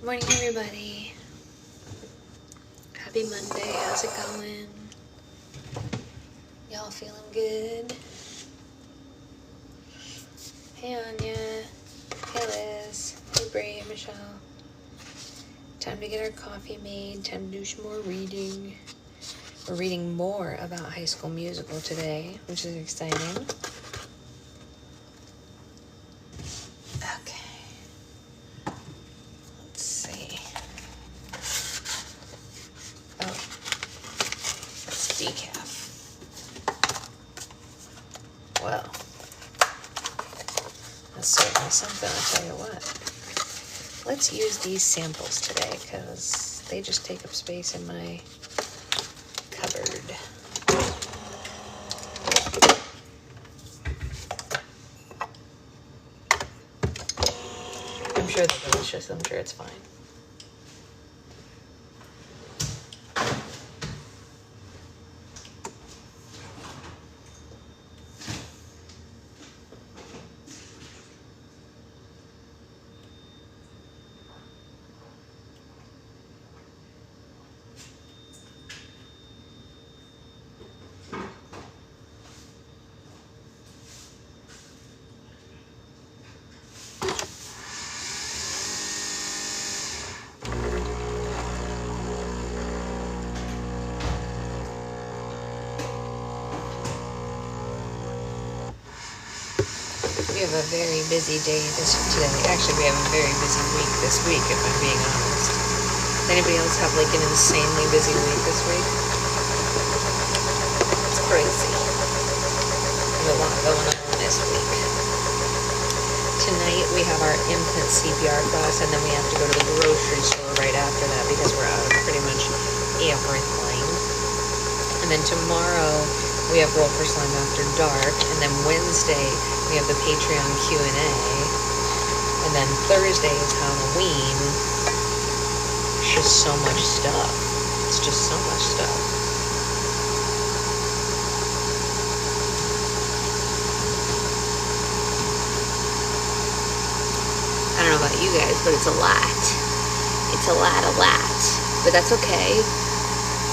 Morning, everybody. Happy Monday. How's it going? Y'all feeling good? Hey, Anya. Hey, Liz. Hey, Bray, Michelle. Time to get our coffee made. Time to do some more reading. We're reading more about High School Musical today, which is exciting. Well, that's certainly something, I'll tell you what. Let's use these samples today, because they just take up space in my cupboard. I'm sure they're delicious, I'm sure it's fine. We have a very busy day today. Actually, we have a very busy week this week, if I'm being honest. Does anybody else have like an insanely busy week this week? It's crazy. There's a lot going on this week. Tonight we have our infant CPR class, and then we have to go to the grocery store right after that because we're out of pretty much everything. And then tomorrow we have Roll for Slime After Dark, and then Wednesday we have the Patreon Q&A, and then Thursday is Halloween. It's just so much stuff. It's just so much stuff. I don't know about you guys, but it's a lot. It's a lot. But that's okay.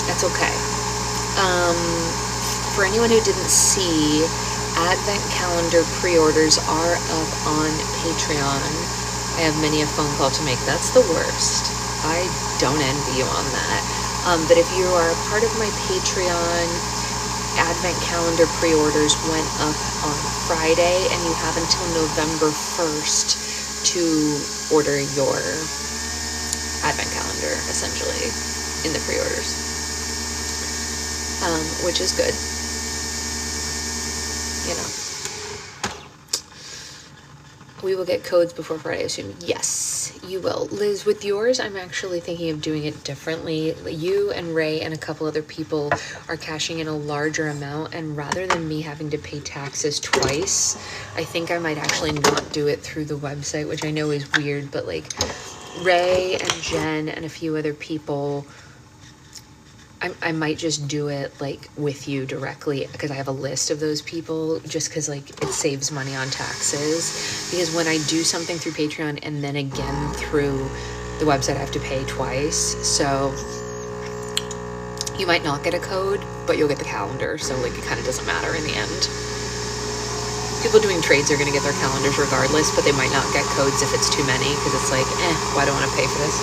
That's okay. For anyone who didn't see, Advent calendar pre-orders are up on Patreon. I have many a phone call to make. That's the worst. I don't envy you on that. But if you are a part of my Patreon, Advent calendar pre-orders went up on Friday, and you have until November 1st to order your Advent calendar, essentially, in the pre-orders, which is good. You know, we will get codes before Friday, I assume. Yes, you will. Liz, with yours, I'm actually thinking of doing it differently. You and Ray and a couple other people are cashing in a larger amount, and rather than me having to pay taxes twice, I think I might actually not do it through the website, which I know is weird, but like Ray and Jen and a few other people, I might just do it like with you directly, because I have a list of those people, just because like it saves money on taxes. Because when I do something through Patreon and then again through the website, I have to pay twice. So you might not get a code, but you'll get the calendar. So like it kind of doesn't matter in the end. People doing trades are going to get their calendars regardless, but they might not get codes if it's too many, because it's like, why do I want to pay for this?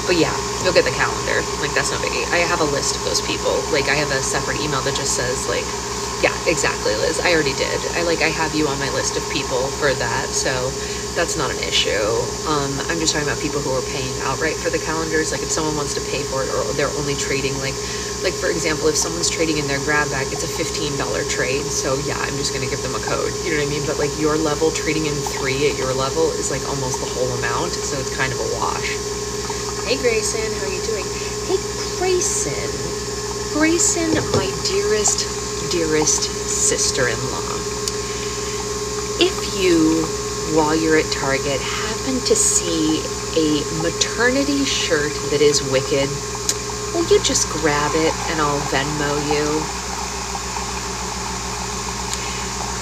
But yeah, you'll get the calendar. Like, that's no biggie. I have a list of those people. Like, I have a separate email that just says, like, yeah, exactly, Liz. I already did. I have you on my list of people for that, so that's not an issue. I'm just talking about people who are paying outright for the calendars. Like, if someone wants to pay for it, or they're only trading, like for example, if someone's trading in their grab bag, it's a $15 trade. So yeah, I'm just gonna give them a code. You know what I mean? But like your level, trading in 3 at your level is like almost the whole amount. So it's kind of a wash. Hey Grayson, how are you doing? Hey Grayson. Grayson, my dearest sister-in-law. If you, while you're at Target, happen to see a maternity shirt that is wicked, will you just grab it and I'll Venmo you?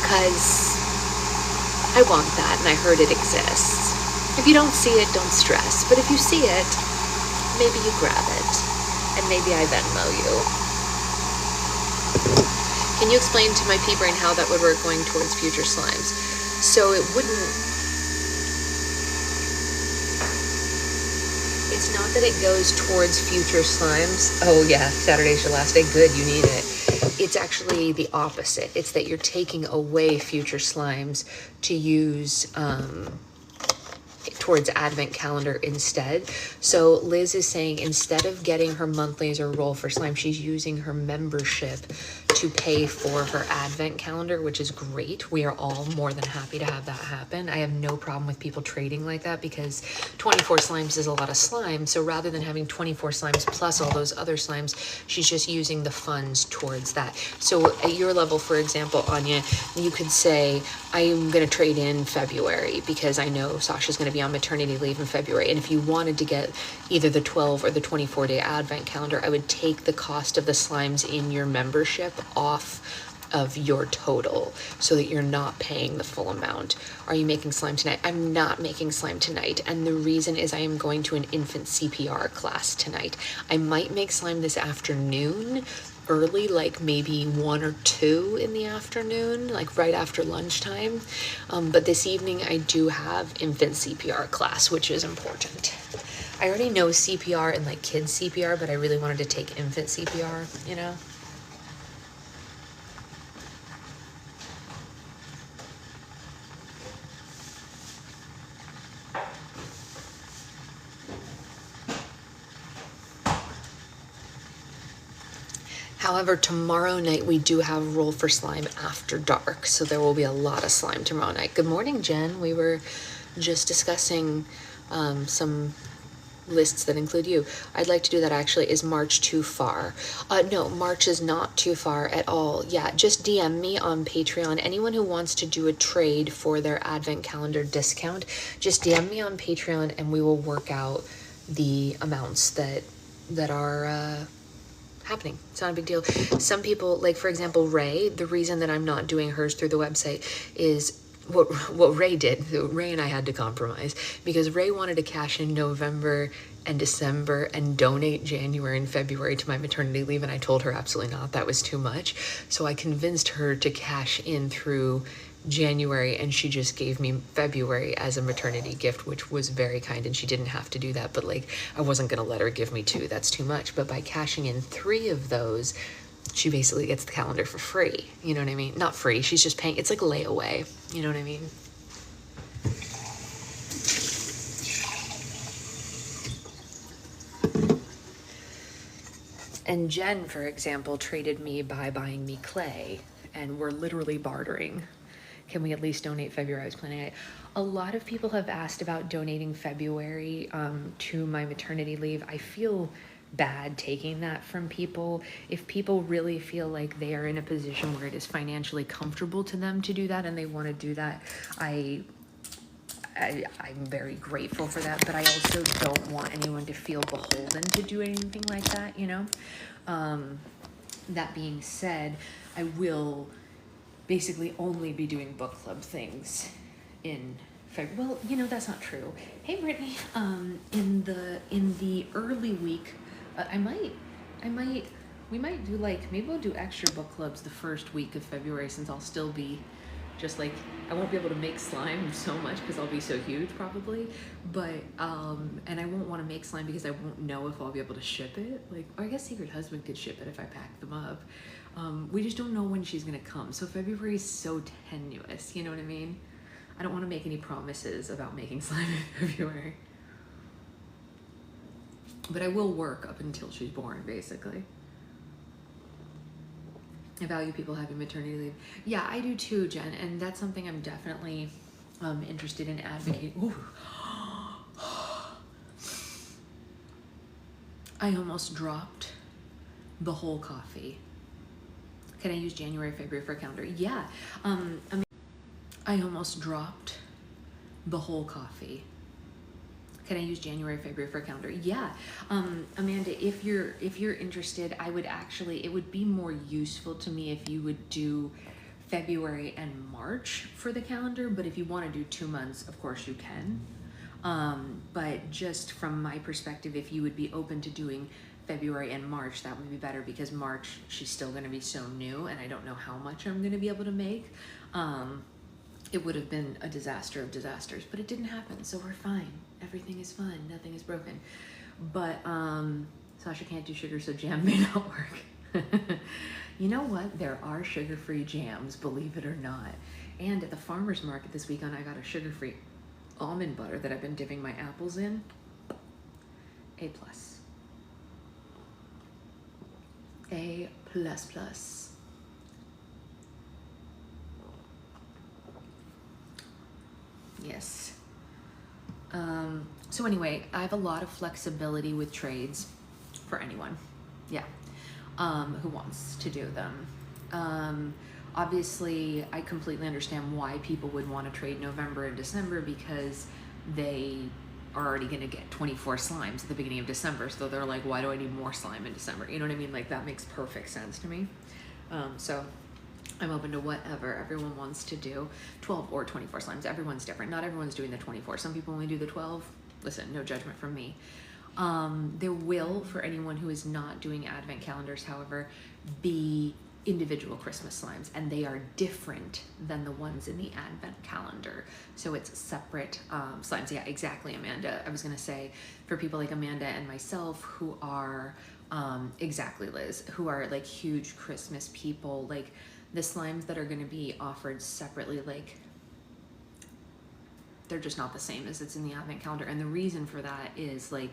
Because I want that, and I heard it exists. If you don't see it, don't stress. But if you see it, maybe you grab it, and maybe I Venmo you. Can you explain to my pea brain how that would work going towards future slimes? So it wouldn't, it's not that it goes towards future slimes. Oh yeah, Saturday's your last day. Good, you need it. It's actually the opposite. It's that you're taking away future slimes to use towards advent calendar instead. So Liz is saying instead of getting her monthlies or roll for slime, she's using her membership to pay for her advent calendar, which is great. We are all more than happy to have that happen. I have no problem with people trading like that because 24 slimes is a lot of slime. So rather than having 24 slimes plus all those other slimes, she's just using the funds towards that. So at your level, for example, Anya, you could say, I'm going to trade in February because I know Sasha's going to be on maternity leave in February. And if you wanted to get either the 12 or the 24-day advent calendar, I would take the cost of the slimes in your membership off of your total so that you're not paying the full amount. Are you making slime tonight? I'm not making slime tonight. And the reason is I am going to an infant CPR class tonight. I might make slime this afternoon, early, like maybe 1 or 2 in the afternoon, like right after lunchtime. But this evening I do have infant CPR class, which is important. I already know CPR and like kids CPR, but I really wanted to take infant CPR, you know? However, tomorrow night we do have Roll for Slime after dark, so there will be a lot of slime tomorrow night. Good morning, Jen. We were just discussing some lists that include you. I'd like to do that actually. Is March too far? No, March is not too far at all. Yeah, just DM me on Patreon. Anyone who wants to do a trade for their advent calendar discount, just DM me on Patreon and we will work out the amounts that are happening. It's not a big deal. Some people, like for example, Ray, the reason that I'm not doing hers through the website is what Ray did. Ray and I had to compromise because Ray wanted to cash in November and December and donate January and February to my maternity leave, and I told her absolutely not, that was too much. So I convinced her to cash in through January, and she just gave me February as a maternity gift, which was very kind, and she didn't have to do that, but like I wasn't gonna let her give me 2, that's too much. But by cashing in 3 of those, she basically gets the calendar for free, you know what I mean? Not free, she's just paying, it's like layaway, you know what I mean? And Jen, for example, traded me by buying me clay, and we're literally bartering. Can we at least donate February? I was planning it. A lot of people have asked about donating February to my maternity leave. I feel bad taking that from people. If people really feel like they are in a position where it is financially comfortable to them to do that and they want to do that, I'm very grateful for that, but I also don't want anyone to feel beholden to do anything like that, you know? That being said, I will basically only be doing book club things in February. Well, you know, that's not true. Hey, Brittany, in the early week, we might do like, maybe we'll do extra book clubs the first week of February, since I'll still be just like, I won't be able to make slime so much because I'll be so huge probably, but and I won't want to make slime because I won't know if I'll be able to ship it. Like, or I guess Secret Husband could ship it if I pack them up. We just don't know when she's gonna come, so February is so tenuous, you know what I mean? I don't want to make any promises about making slime in February, but I will work up until she's born, basically. I value people having maternity leave. Yeah, I do too, Jen, and that's something I'm definitely interested in advocating. Ooh. I almost dropped the whole coffee. Can I use January, February for a calendar? Yeah. I almost dropped the whole coffee. Can I use January, February for a calendar? Yeah. Amanda, if you're interested, I would actually, it would be more useful to me if you would do February and March for the calendar, but if you want to do 2 months, of course you can. But just from my perspective, if you would be open to doing February and March, that would be better, because March, she's still going to be so new and I don't know how much I'm going to be able to make. It would have been a disaster of disasters, but it didn't happen, so we're fine. Everything is fine, nothing is broken. But Sasha can't do sugar, so jam may not work. You know what? There are sugar-free jams, believe it or not. And at the farmer's market this weekend, I got a sugar-free almond butter that I've been dipping my apples in. A+. A++. Yes. So anyway, I have a lot of flexibility with trades for anyone. Yeah. Who wants to do them. Obviously, I completely understand why people would want to trade November and December, because they are already going to get 24 slimes at the beginning of December. So they're like, why do I need more slime in December? You know what I mean? Like, that makes perfect sense to me. So I'm open to whatever everyone wants to do. 12 or 24 slimes. Everyone's different. Not everyone's doing the 24. Some people only do the 12. Listen, no judgment from me. There will, for anyone who is not doing advent calendars, however, be individual Christmas slimes, and they are different than the ones in the advent calendar. So it's separate slimes. Yeah, exactly, Amanda. I was gonna say, for people like Amanda and myself who are, exactly, Liz, who are like huge Christmas people, like the slimes that are gonna be offered separately, like, they're just not the same as it's in the advent calendar. And the reason for that is, like,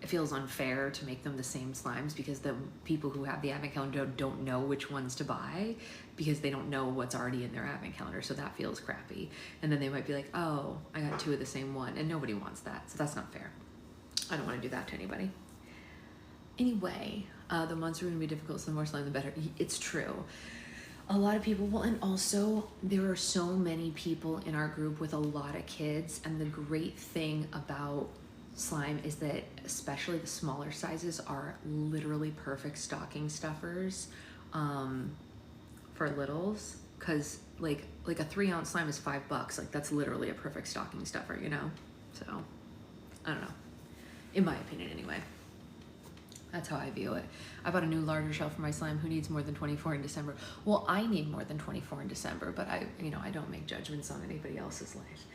it feels unfair to make them the same slimes, because the people who have the advent calendar don't know which ones to buy, because they don't know what's already in their advent calendar. So that feels crappy. And then they might be like, oh, I got 2 of the same one, and nobody wants that. So that's not fair. I don't want to do that to anybody. Anyway, the months are going to be difficult, so the more slime, the better. It's true. A lot of people will, and also there are so many people in our group with a lot of kids, and the great thing about slime is that especially the smaller sizes are literally perfect stocking stuffers for littles, because like a 3-ounce slime is $5. Like, that's literally a perfect stocking stuffer, you know? So I don't know, in my opinion anyway. That's how I view it. I bought a new larger shelf for my slime. Who needs more than 24 in December? Well, I need more than 24 in December, but I don't make judgments on anybody else's life.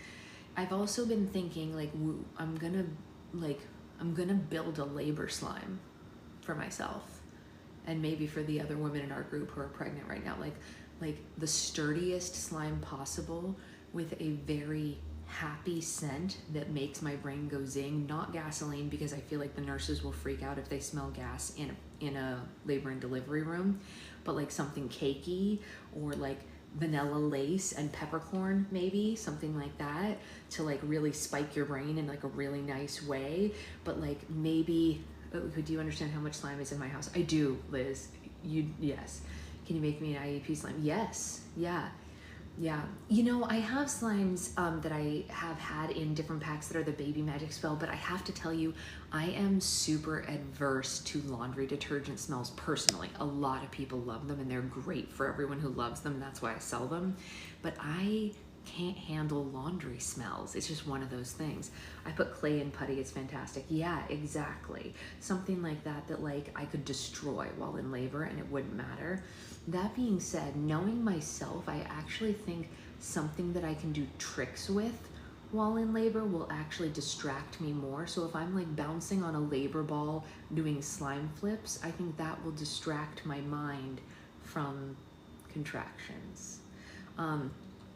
I've also been thinking, like, I'm gonna build a labor slime for myself, and maybe for the other women in our group who are pregnant right now, like the sturdiest slime possible, with a very happy scent that makes my brain go zing. Not gasoline, because I feel like the nurses will freak out if they smell gas in a labor and delivery room, but like something cakey, or like vanilla lace and peppercorn, maybe something like that, to like really spike your brain in like a really nice way. But like, maybe, do you understand how much slime is in my house? I do, Liz. Yes. Can you make me an IEP slime? Yes. Yeah. You know, I have slimes that I have had in different packs that are the Baby Magic Spell, but I have to tell you, I am super adverse to laundry detergent smells personally. A lot of people love them and they're great for everyone who loves them. That's why I sell them. But I can't handle laundry smells. It's just one of those things. I put clay in putty. It's fantastic. Yeah, exactly. Something like that like I could destroy while in labor and it wouldn't matter. That being said, knowing myself, I actually think something that I can do tricks with while in labor will actually distract me more. So if I'm like bouncing on a labor ball doing slime flips, I think that will distract my mind from contractions.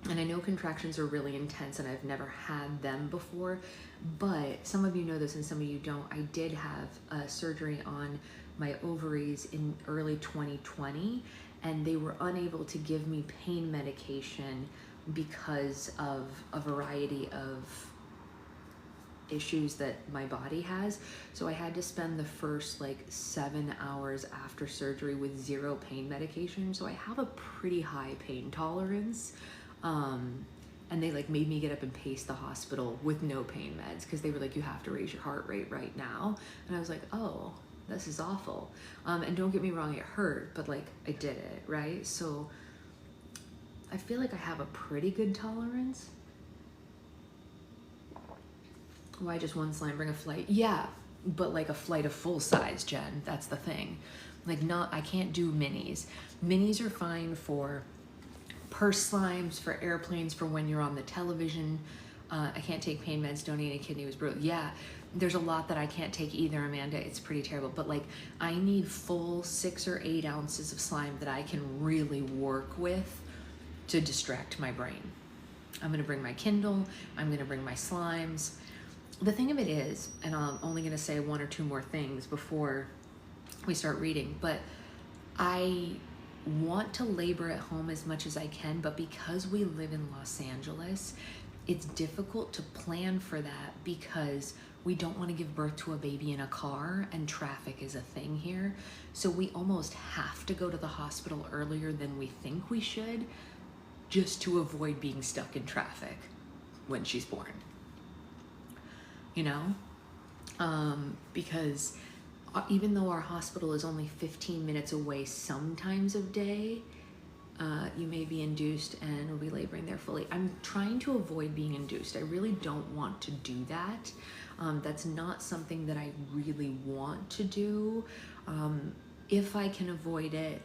And I know contractions are really intense and I've never had them before, but some of you know this and some of you don't. I did have a surgery on my ovaries in early 2020, and they were unable to give me pain medication because of a variety of issues that my body has. So I had to spend the first like 7 hours after surgery with 0 pain medication. So I have a pretty high pain tolerance. And they like made me get up and pace the hospital with no pain meds, because they were like, you have to raise your heart rate right now. And I was like, oh, this is awful. And don't get me wrong, it hurt, but like I did it, right? So I feel like I have a pretty good tolerance. Why just one slime bring a flight? Yeah, but like a flight of full size, Jen. That's the thing. Like I can't do minis. Minis are fine for purse slimes, for airplanes, for when you're on the television. I can't take pain meds, don't eat a kidney was brutal. Yeah, there's a lot that I can't take either, Amanda. It's pretty terrible. But like, I need full 6 or 8 ounces of slime that I can really work with to distract my brain. I'm gonna bring my Kindle, I'm gonna bring my slimes. The thing of it is, and I'm only gonna say 1 or 2 more things before we start reading, but I want to labor at home as much as I can, but because we live in Los Angeles, it's difficult to plan for that because we don't want to give birth to a baby in a car and traffic is a thing here. So we almost have to go to the hospital earlier than we think we should just to avoid being stuck in traffic when she's born. You know? Because even though our hospital is only 15 minutes away sometimes of day, you may be induced and will be laboring there fully. I'm trying to avoid being induced. I really don't want to do that. That's not something that I really want to do. If I can avoid it,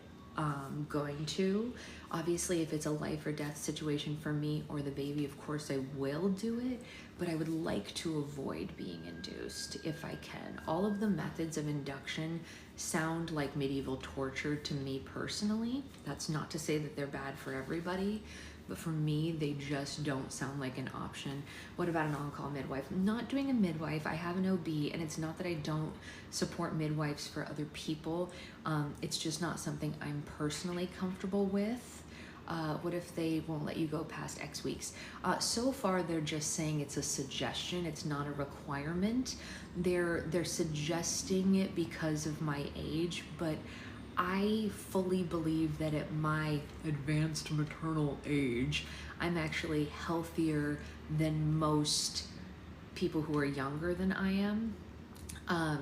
going to. Obviously, if it's a life or death situation for me or the baby, of course I will do it, but I would like to avoid being induced if I can. All of the methods of induction sound like medieval torture to me personally. That's not to say that they're bad for everybody, but for me, they just don't sound like an option. What about an on-call midwife? I'm not doing a midwife. I have an OB, and it's not that I don't support midwives for other people. It's just not something I'm personally comfortable with. What if they won't let you go past X weeks? So far, they're just saying it's a suggestion. It's not a requirement. They're suggesting it because of my age, but I fully believe that at my advanced maternal age, I'm actually healthier than most people who are younger than I am.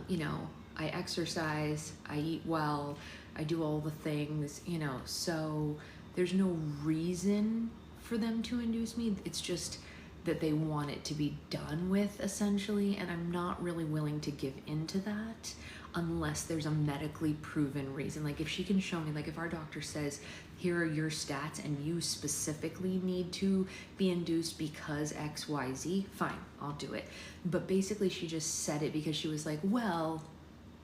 You know, I exercise, I eat well, I do all the things, you know, so there's no reason for them to induce me. It's just that they want it to be done with, essentially, and I'm not really willing to give into that unless there's a medically proven reason. Like if she can show me, like if our doctor says, here are your stats and you specifically need to be induced because X, Y, Z, fine, I'll do it. But basically she just said it because she was like, well,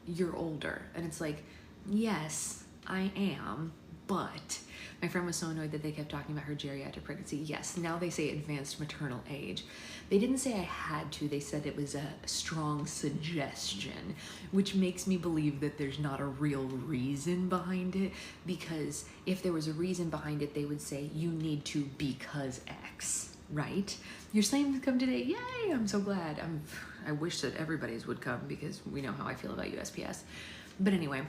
you're older. And it's like, yes, I am, but my friend was so annoyed that they kept talking about her geriatric pregnancy. Yes, now they say advanced maternal age. They didn't say I had to, they said it was a strong suggestion, which makes me believe that there's not a real reason behind it, because if there was a reason behind it, they would say you need to because X, right? Your slimes come today, yay, I'm so glad. I wish that everybody's would come because we know how I feel about USPS. But anyway,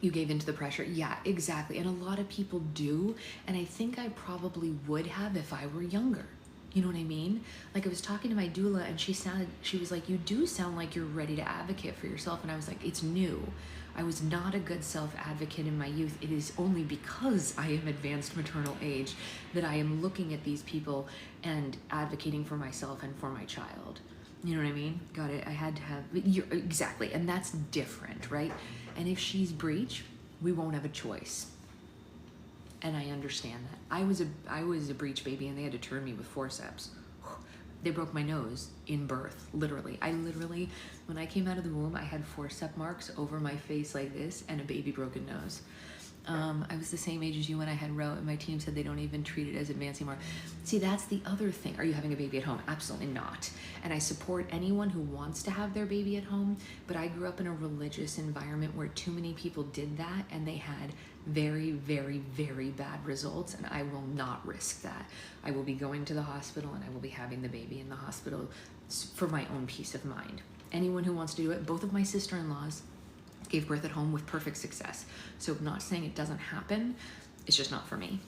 you gave into the pressure. Yeah, exactly. And a lot of people do. And I think I probably would have if I were younger. You know what I mean? Like I was talking to my doula and she was like, you do sound like you're ready to advocate for yourself. And I was like, it's new. I was not a good self-advocate in my youth. It is only because I am advanced maternal age that I am looking at these people and advocating for myself and for my child. You know what I mean? Got it. I had to have, exactly. And that's different, right? And if she's breech, we won't have a choice. And I understand that. I was a breech baby and they had to turn me with forceps. They broke my nose in birth, literally. When I came out of the womb, I had forceps marks over my face like this and a baby broken nose. I was the same age as you when I had Roe, and my team said they don't even treat it as advanced anymore. See, that's the other thing. Are you having a baby at home? Absolutely not. And I support anyone who wants to have their baby at home, but I grew up in a religious environment where too many people did that, and they had very, very, very bad results, and I will not risk that. I will be going to the hospital, and I will be having the baby in the hospital for my own peace of mind. Anyone who wants to do it, both of my sister-in-laws gave birth at home with perfect success. So I'm not saying it doesn't happen, it's just not for me.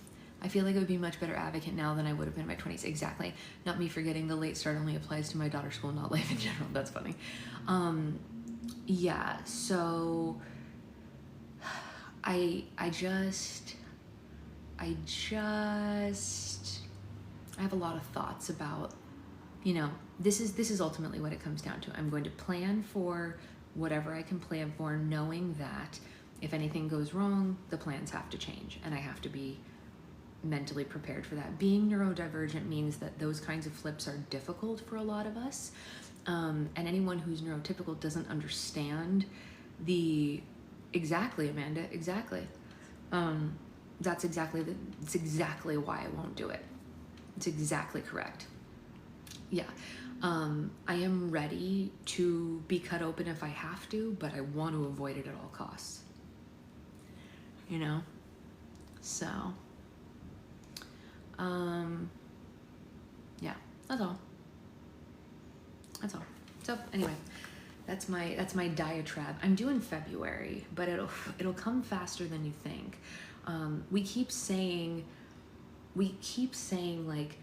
I feel like I would be a much better advocate now than I would have been in my 20s. Exactly. Not me forgetting the late start only applies to my daughter's school, not life in general. That's funny. Yeah, so I just, I have a lot of thoughts about, this is ultimately what it comes down to. I'm going to plan for whatever I can plan for, knowing that if anything goes wrong, the plans have to change, and I have to be mentally prepared for that. Being neurodivergent means that those kinds of flips are difficult for a lot of us, and anyone who's neurotypical doesn't understand exactly, Amanda, exactly. It's exactly why I won't do it. It's exactly correct. Yeah. I am ready to be cut open if I have to, but I want to avoid it at all costs. So, yeah, that's all. So anyway, that's my diatribe. I'm due in February, but it'll come faster than you think. We keep saying like,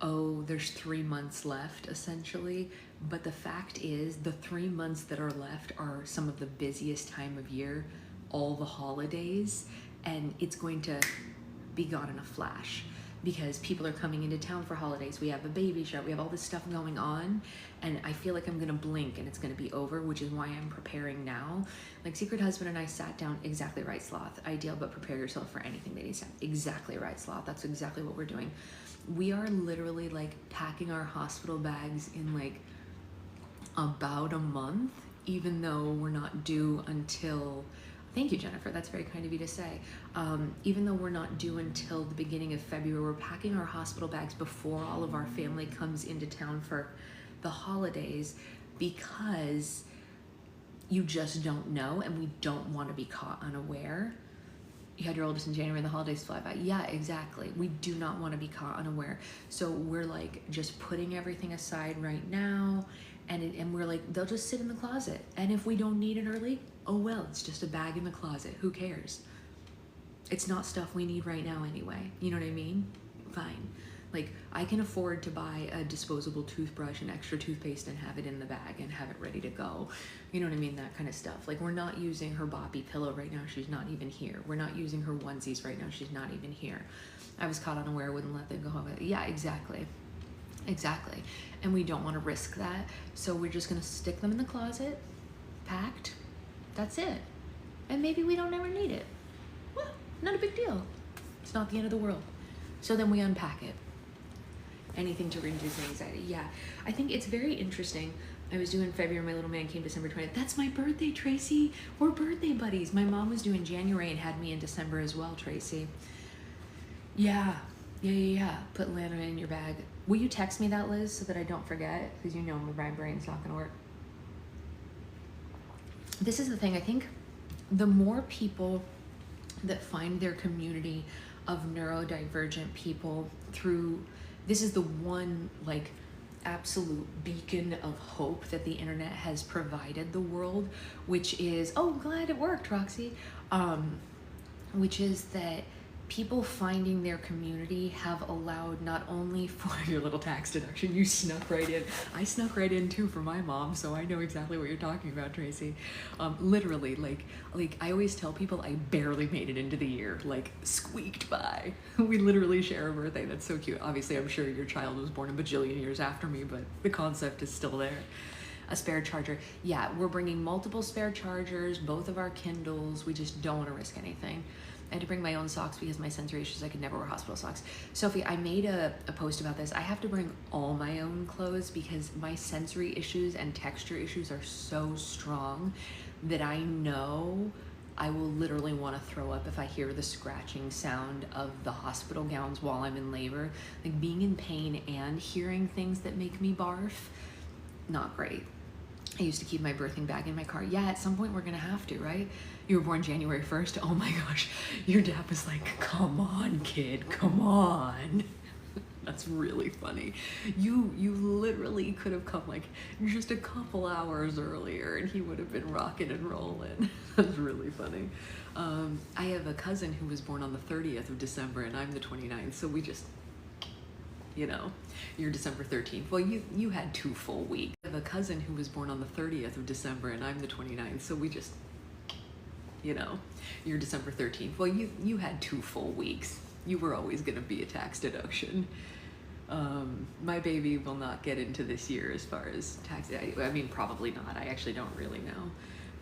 oh, there's 3 months left essentially, but the fact is the 3 months that are left are some of the busiest time of year, all the holidays, and it's going to be gone in a flash because people are coming into town for holidays. We have a baby shower, we have all this stuff going on, and I feel like I'm gonna blink and it's gonna be over, which is why I'm preparing now. Like Secret Husband and I sat down, exactly right, Sloth. Ideal, but prepare yourself for anything that he said. Exactly right, Sloth. That's exactly what we're doing. We are literally like packing our hospital bags in like about a month, even though we're not due until, thank you, Jennifer, that's very kind of you to say. Even though we're not due until the beginning of February, we're packing our hospital bags before all of our family comes into town for the holidays, because you just don't know, and we don't want to be caught unaware. You had your oldest in January and the holidays fly by. Yeah, exactly. We do not want to be caught unaware. So we're like just putting everything aside right now, and we're like, they'll just sit in the closet. And if we don't need it early, oh well, it's just a bag in the closet. Who cares? It's not stuff we need right now anyway. You know what I mean? Fine. Like, I can afford to buy a disposable toothbrush and extra toothpaste and have it in the bag and have it ready to go. You know what I mean? That kind of stuff. Like, we're not using her boppy pillow right now. She's not even here. We're not using her onesies right now. She's not even here. I was caught unaware, wouldn't let them go home. Yeah, exactly. Exactly. And we don't want to risk that. So we're just going to stick them in the closet, packed. That's it. And maybe we don't ever need it. Well, not a big deal. It's not the end of the world. So then we unpack it. Anything to reduce anxiety. Yeah, I think it's very interesting. I was due in February, my little man came December 20th. That's my birthday, Tracy. We're birthday buddies. My mom was due in January and had me in December as well, Tracy. Yeah. Put Lana in your bag. Will you text me that, Liz, so that I don't forget? Because you know my brain's not gonna work. This is the thing, I think the more people that find their community of neurodivergent people through, this is the one like absolute beacon of hope that the internet has provided the world, which is, oh, glad it worked, Roxy, which is that people finding their community have allowed not only for your little tax deduction, you snuck right in. I snuck right in too for my mom, so I know exactly what you're talking about, Tracy. Literally, like I always tell people I barely made it into the year, like squeaked by. We literally share a birthday. That's so cute. Obviously, I'm sure your child was born a bajillion years after me, but the concept is still there. A spare charger. Yeah, we're bringing multiple spare chargers, both of our Kindles. We just don't want to risk anything. I had to bring my own socks because my sensory issues, I could never wear hospital socks. Sophie, I made a post about this. I have to bring all my own clothes because my sensory issues and texture issues are so strong that I know I will literally want to throw up if I hear the scratching sound of the hospital gowns while I'm in labor. Like being in pain and hearing things that make me barf, not great. I used to keep my birthing bag in my car. Yeah, at some point we're gonna have to, right? You were born January 1st. Oh my gosh, your dad was like, come on, kid, come on. That's really funny. You literally could have come like just a couple hours earlier and he would have been rocking and rolling. That's really funny. I have a cousin who was born on the 30th of December and I'm the 29th, so we just, you know, you're December 13th. Well, you had 2 full weeks. I have a cousin who was born on the 30th of December and I'm the 29th, so we just, you know, you're December 13th. Well, you had 2 full weeks. You were always going to be a tax deduction. My baby will not get into this year as far as tax. I mean, probably not. I actually don't really know.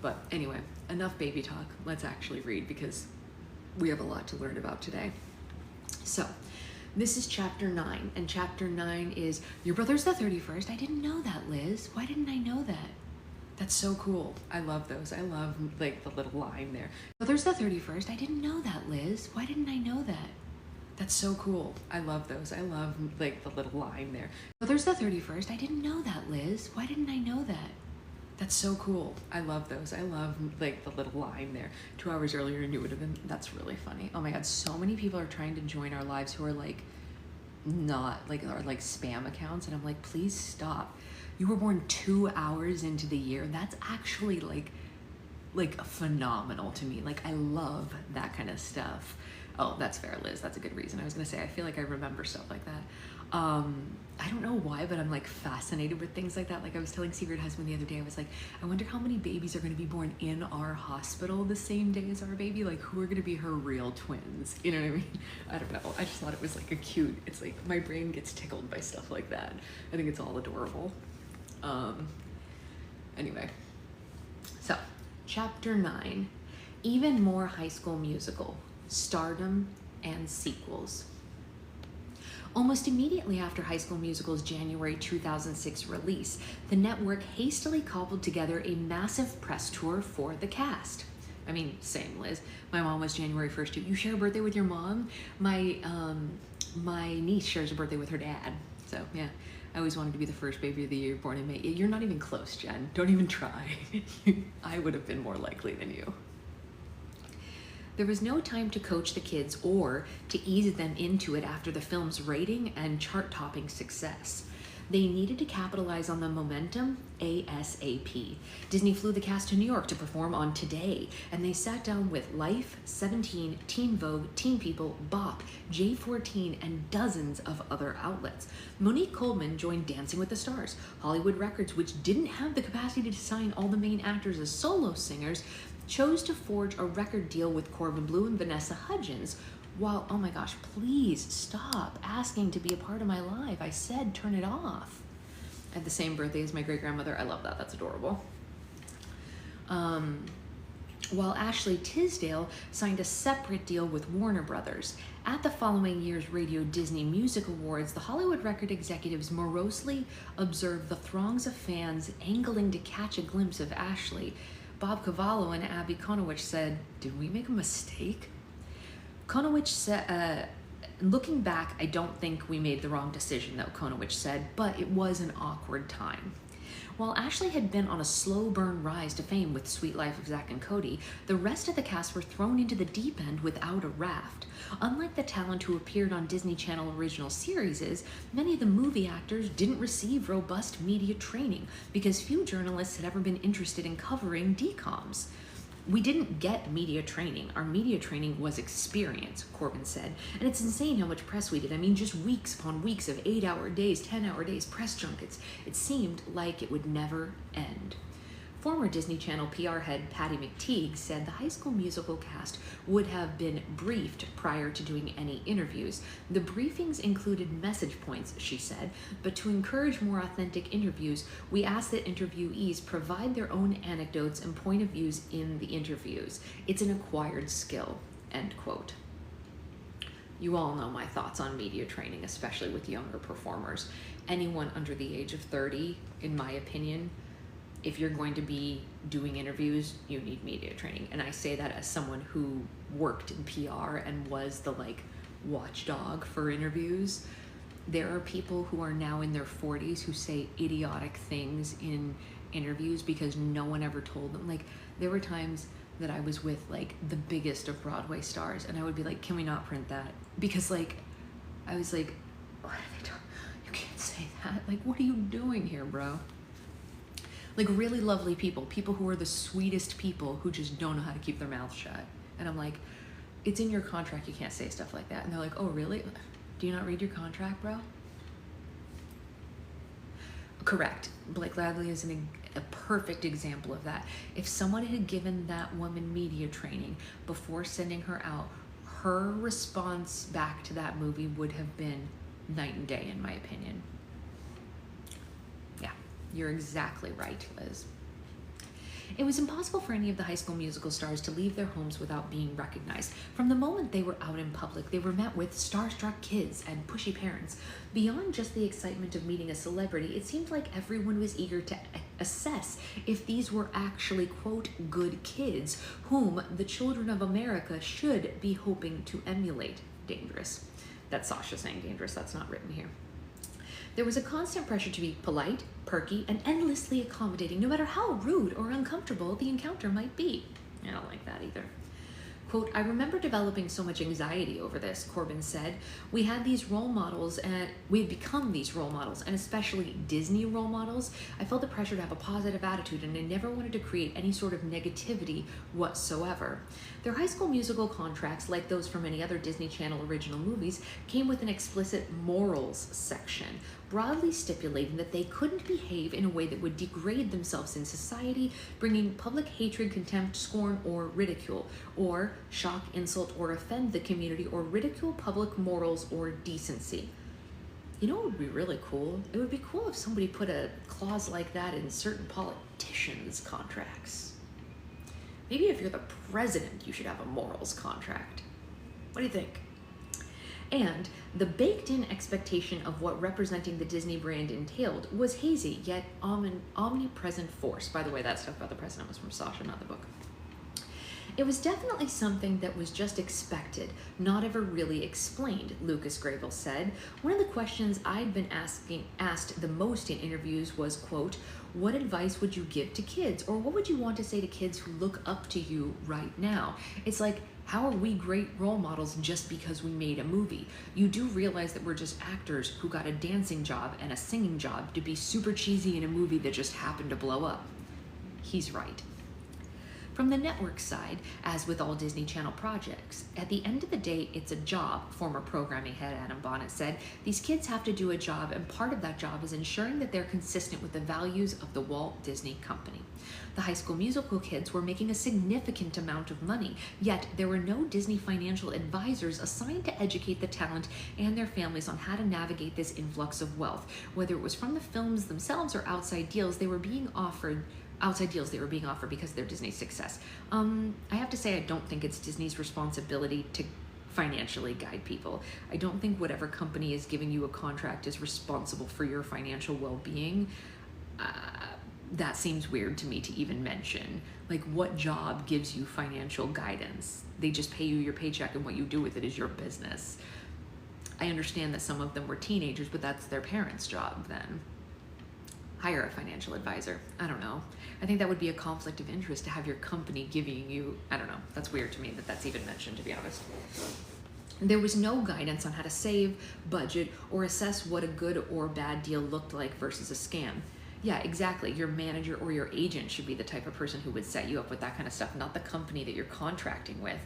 But anyway, enough baby talk. Let's actually read because we have a lot to learn about today. So, this is chapter 9, and chapter 9 is, your brother's the 31st. I didn't know that, Liz. Why didn't I know that? That's so cool. I love those. I love, like, the little line there. Brother's the 31st. I didn't know that, Liz. Why didn't I know that? That's so cool. I love those. I love, like, the little line there. Brother's the 31st. I didn't know that, Liz. Why didn't I know that? That's so cool. I love those. I love, like, the little line there. 2 hours earlier and you would have been, that's really funny. Oh my God, so many people are trying to join our lives who are like, not, like, are like spam accounts. And I'm like, please stop. You were born 2 hours into the year. That's actually like phenomenal to me. Like, I love that kind of stuff. Oh, that's fair, Liz. That's a good reason. I was gonna say, I feel like I remember stuff like that. I don't know why, but I'm like fascinated with things like that. Like I was telling Secret Husband the other day, I was like, I wonder how many babies are gonna be born in our hospital the same day as our baby. Like, who are gonna be her real twins? You know what I mean? I don't know. I just thought it was like a cute, it's like my brain gets tickled by stuff like that. I think it's all adorable. Anyway, so chapter 9, even more High School Musical, stardom and sequels. Almost immediately after High School Musical's January 2006 release, the network hastily cobbled together a massive press tour for the cast. I mean, same, Liz. My mom was January 1st too. You share a birthday with your mom? My niece shares a birthday with her dad. So yeah, I always wanted to be the first baby of the year born in May. You're not even close, Jen. Don't even try. I would have been more likely than you. There was no time to coach the kids or to ease them into it after the film's rating and chart-topping success. They needed to capitalize on the momentum ASAP. Disney flew the cast to New York to perform on Today, and they sat down with Life, 17, Teen Vogue, Teen People, Bop, J14, and dozens of other outlets. Monique Coleman joined Dancing with the Stars. Hollywood Records, which didn't have the capacity to sign all the main actors as solo singers, chose to forge a record deal with Corbin Bleu and Vanessa Hudgens. While, oh my gosh, please stop asking to be a part of my life. I said turn it off. I had the same birthday as my great-grandmother. I love that. That's adorable. While Ashley Tisdale signed a separate deal with Warner Brothers. At the following year's Radio Disney Music Awards, the Hollywood record executives morosely observed the throngs of fans angling to catch a glimpse of Ashley. Bob Cavallo and Abby Konowich said, "Did we make a mistake?" Konowich said, looking back, I don't think we made the wrong decision, though, Konowich said, but it was an awkward time. While Ashley had been on a slow burn rise to fame with Sweet Life of Zack and Cody, the rest of the cast were thrown into the deep end without a raft. Unlike the talent who appeared on Disney Channel original series, many of the movie actors didn't receive robust media training because few journalists had ever been interested in covering DCOMs. We didn't get media training. Our media training was experience, Corbin said. And it's insane how much press we did. I mean, just weeks upon weeks of 8-hour days, 10-hour days, press junkets. It seemed like it would never end. Former Disney Channel PR head Patty McTeague said the High School Musical cast would have been briefed prior to doing any interviews. The briefings included message points, she said, but to encourage more authentic interviews, we asked that interviewees provide their own anecdotes and point of views in the interviews. It's an acquired skill, end quote. You all know my thoughts on media training, especially with younger performers. Anyone under the age of 30, in my opinion, if you're going to be doing interviews, you need media training. And I say that as someone who worked in PR and was the watchdog for interviews. There are people who are now in their 40s who say idiotic things in interviews because no one ever told them. Like, there were times that I was with the biggest of Broadway stars and I would be like, can we not print that? Because I was like, what are they doing? You can't say that. What are you doing here, bro? Really lovely people who are the sweetest people who just don't know how to keep their mouth shut. And I'm like, it's in your contract, you can't say stuff like that. And they're like, oh, really? Do you not read your contract, bro? Correct. Blake Lively is a perfect example of that. If someone had given that woman media training before sending her out, her response back to that movie would have been night and day, in my opinion. Yeah, you're exactly right, Liz. It was impossible for any of the High School Musical stars to leave their homes without being recognized. From the moment they were out in public, they were met with starstruck kids and pushy parents. Beyond just the excitement of meeting a celebrity, it seemed like everyone was eager to assess if these were actually, quote, good kids, whom the children of America should be hoping to emulate. Dangerous. That's Sasha saying dangerous. That's not written here. There was a constant pressure to be polite, perky, and endlessly accommodating, no matter how rude or uncomfortable the encounter might be. I don't like that either. Quote, I remember developing so much anxiety over this, Corbin said. We had these role models and we had become these role models, and especially Disney role models. I felt the pressure to have a positive attitude, and I never wanted to create any sort of negativity whatsoever. Their High School Musical contracts, like those from any other Disney Channel original movies, came with an explicit morals section, broadly stipulating that they couldn't behave in a way that would degrade themselves in society, bringing public hatred, contempt, scorn, or ridicule, or shock, insult, or offend the community, or ridicule public morals or decency. You know what would be really cool? It would be cool if somebody put a clause like that in certain politicians' contracts. Maybe if you're the president, you should have a morals contract. What do you think? And the baked-in expectation of what representing the Disney brand entailed was hazy, yet omnipresent force. By the way, that stuff about the president was from Sasha, not the book. It was definitely something that was just expected, not ever really explained, Lucas Grable said. One of the questions I'd been asked the most in interviews was, quote, what advice would you give to kids? Or what would you want to say to kids who look up to you right now? It's like, how are we great role models just because we made a movie? You do realize that we're just actors who got a dancing job and a singing job to be super cheesy in a movie that just happened to blow up. He's right. From the network side, as with all Disney Channel projects, at the end of the day, it's a job, former programming head Adam Bonnet said. These kids have to do a job, and part of that job is ensuring that they're consistent with the values of the Walt Disney Company. The High School Musical kids were making a significant amount of money, yet there were no Disney financial advisors assigned to educate the talent and their families on how to navigate this influx of wealth. Whether it was from the films themselves or outside deals, they were being offered because of their Disney success. I have to say, I don't think it's Disney's responsibility to financially guide people. I don't think whatever company is giving you a contract is responsible for your financial well-being. That seems weird to me to even mention. Like, what job gives you financial guidance? They just pay you your paycheck, and what you do with it is your business. I understand that some of them were teenagers, but that's their parents' job then. Hire a financial advisor. I don't know. I think that would be a conflict of interest to have your company giving you, I don't know. That's weird to me that that's even mentioned, to be honest. There was no guidance on how to save, budget, or assess what a good or bad deal looked like versus a scam. Yeah, exactly. Your manager or your agent should be the type of person who would set you up with that kind of stuff, not the company that you're contracting with.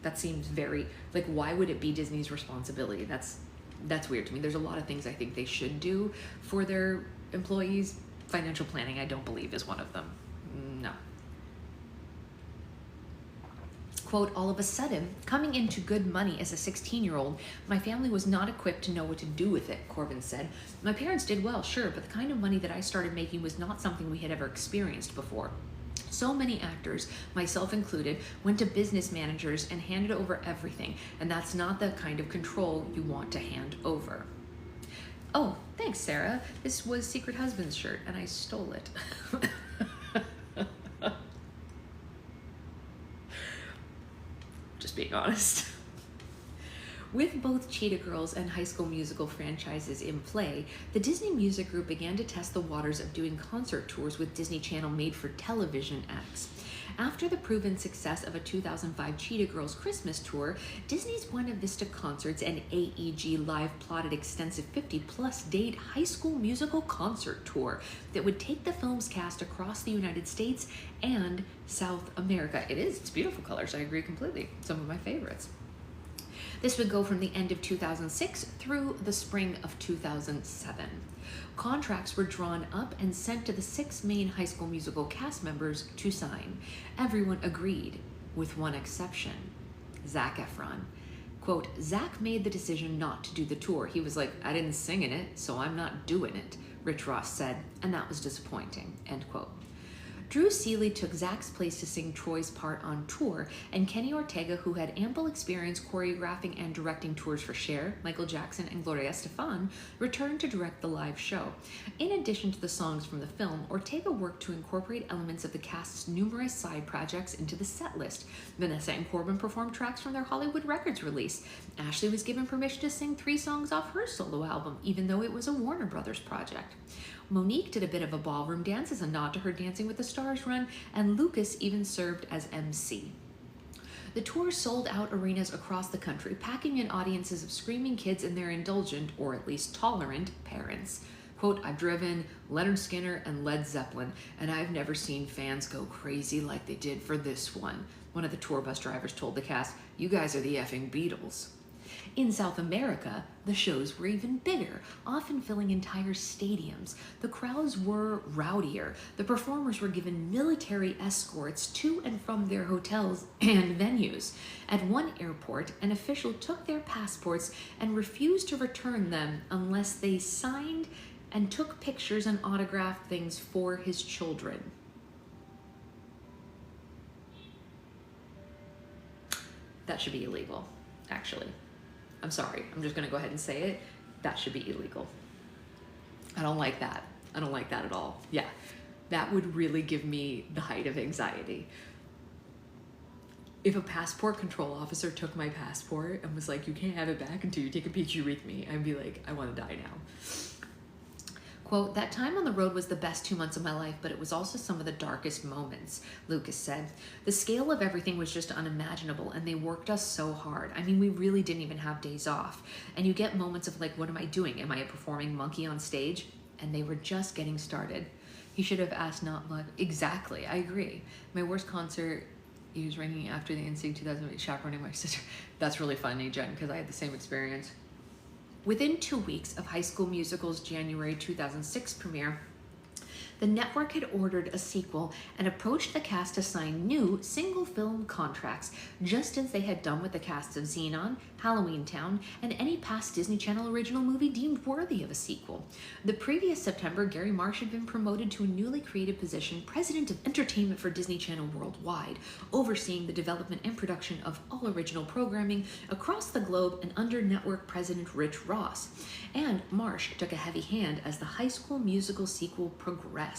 That seems very, like, why would it be Disney's responsibility? That's weird to me. There's a lot of things I think they should do for their employees. Financial planning, I don't believe, is one of them. No. Quote, all of a sudden, coming into good money as a 16-year-old, my family was not equipped to know what to do with it, Corbin said. My parents did well, sure, but the kind of money that I started making was not something we had ever experienced before. So many actors, myself included, went to business managers and handed over everything, and that's not the kind of control you want to hand over. Oh, thanks, Sarah. This was Secret Husband's shirt, and I stole it. Just being honest. With both Cheetah Girls and High School Musical franchises in play, the Disney Music Group began to test the waters of doing concert tours with Disney Channel made-for-television acts. After the proven success of a 2005 Cheetah Girls Christmas tour, Disney's Buena Vista Concerts and AEG Live plotted extensive 50-plus date High School Musical concert tour that would take the film's cast across the United States and South America. It's beautiful colors, I agree completely. Some of my favorites. This would go from the end of 2006 through the spring of 2007. Contracts were drawn up and sent to the 6 main High School Musical cast members to sign. Everyone agreed, with one exception, Zac Efron. Quote, Zach made the decision not to do the tour. He was like, I didn't sing in it, so I'm not doing it, Rich Ross said, and that was disappointing, end quote. Drew Seeley took Zach's place to sing Troy's part on tour, and Kenny Ortega, who had ample experience choreographing and directing tours for Cher, Michael Jackson, and Gloria Estefan, returned to direct the live show. In addition to the songs from the film, Ortega worked to incorporate elements of the cast's numerous side projects into the set list. Vanessa and Corbin performed tracks from their Hollywood Records release. Ashley was given permission to sing 3 songs off her solo album, even though it was a Warner Brothers project. Monique did a bit of a ballroom dance as a nod to her Dancing with the Stars run, and Lucas even served as MC. The tour sold out arenas across the country, packing in audiences of screaming kids and their indulgent, or at least tolerant, parents. Quote, I've driven Leonard Skinner and Led Zeppelin, and I've never seen fans go crazy like they did for this one. One of the tour bus drivers told the cast, you guys are the effing Beatles. In South America, the shows were even bigger, often filling entire stadiums. The crowds were rowdier. The performers were given military escorts to and from their hotels and venues. At one airport, an official took their passports and refused to return them unless they signed and took pictures and autographed things for his children. That should be illegal, actually. I'm sorry, I'm just gonna go ahead and say it. That should be illegal. I don't like that. I don't like that at all. Yeah, that would really give me the height of anxiety. If a passport control officer took my passport and was like, you can't have it back until you take a picture with me, I'd be like, I wanna die now. Quote, that time on the road was the best 2 months of my life, but it was also some of the darkest moments, Lucas said. The scale of everything was just unimaginable, and they worked us so hard. I mean, we really didn't even have days off. And you get moments of like, what am I doing? Am I a performing monkey on stage? And they were just getting started. He should have asked not blood. Exactly, I agree. My worst concert, he was ringing after the NSYNC 2008 chaperoning my sister. That's really funny, Jen, because I had the same experience. Within 2 weeks of High School Musical's January 2006 premiere, the network had ordered a sequel and approached the cast to sign new single-film contracts, just as they had done with the casts of Xenon, Halloween Town, and any past Disney Channel original movie deemed worthy of a sequel. The previous September, Gary Marsh had been promoted to a newly created position, President of Entertainment for Disney Channel Worldwide, overseeing the development and production of all original programming across the globe and under network president Rich Ross. And Marsh took a heavy hand as the High School Musical sequel progressed.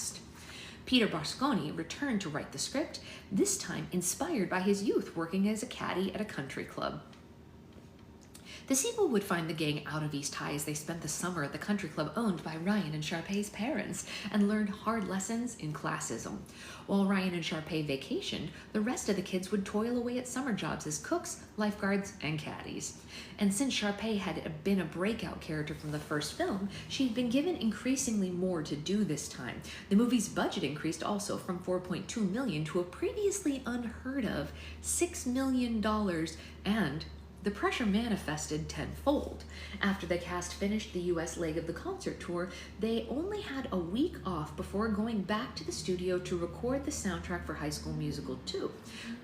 Peter Barsconi returned to write the script, this time inspired by his youth working as a caddy at a country club. The sequel would find the gang out of East High as they spent the summer at the country club owned by Ryan and Sharpay's parents and learned hard lessons in classism. While Ryan and Sharpay vacationed, the rest of the kids would toil away at summer jobs as cooks, lifeguards, and caddies. And since Sharpay had been a breakout character from the first film, she'd been given increasingly more to do this time. The movie's budget increased also from $4.2 million to a previously unheard of $6 million, and the pressure manifested tenfold. After the cast finished the US leg of the concert tour, they only had a week off before going back to the studio to record the soundtrack for High School Musical 2.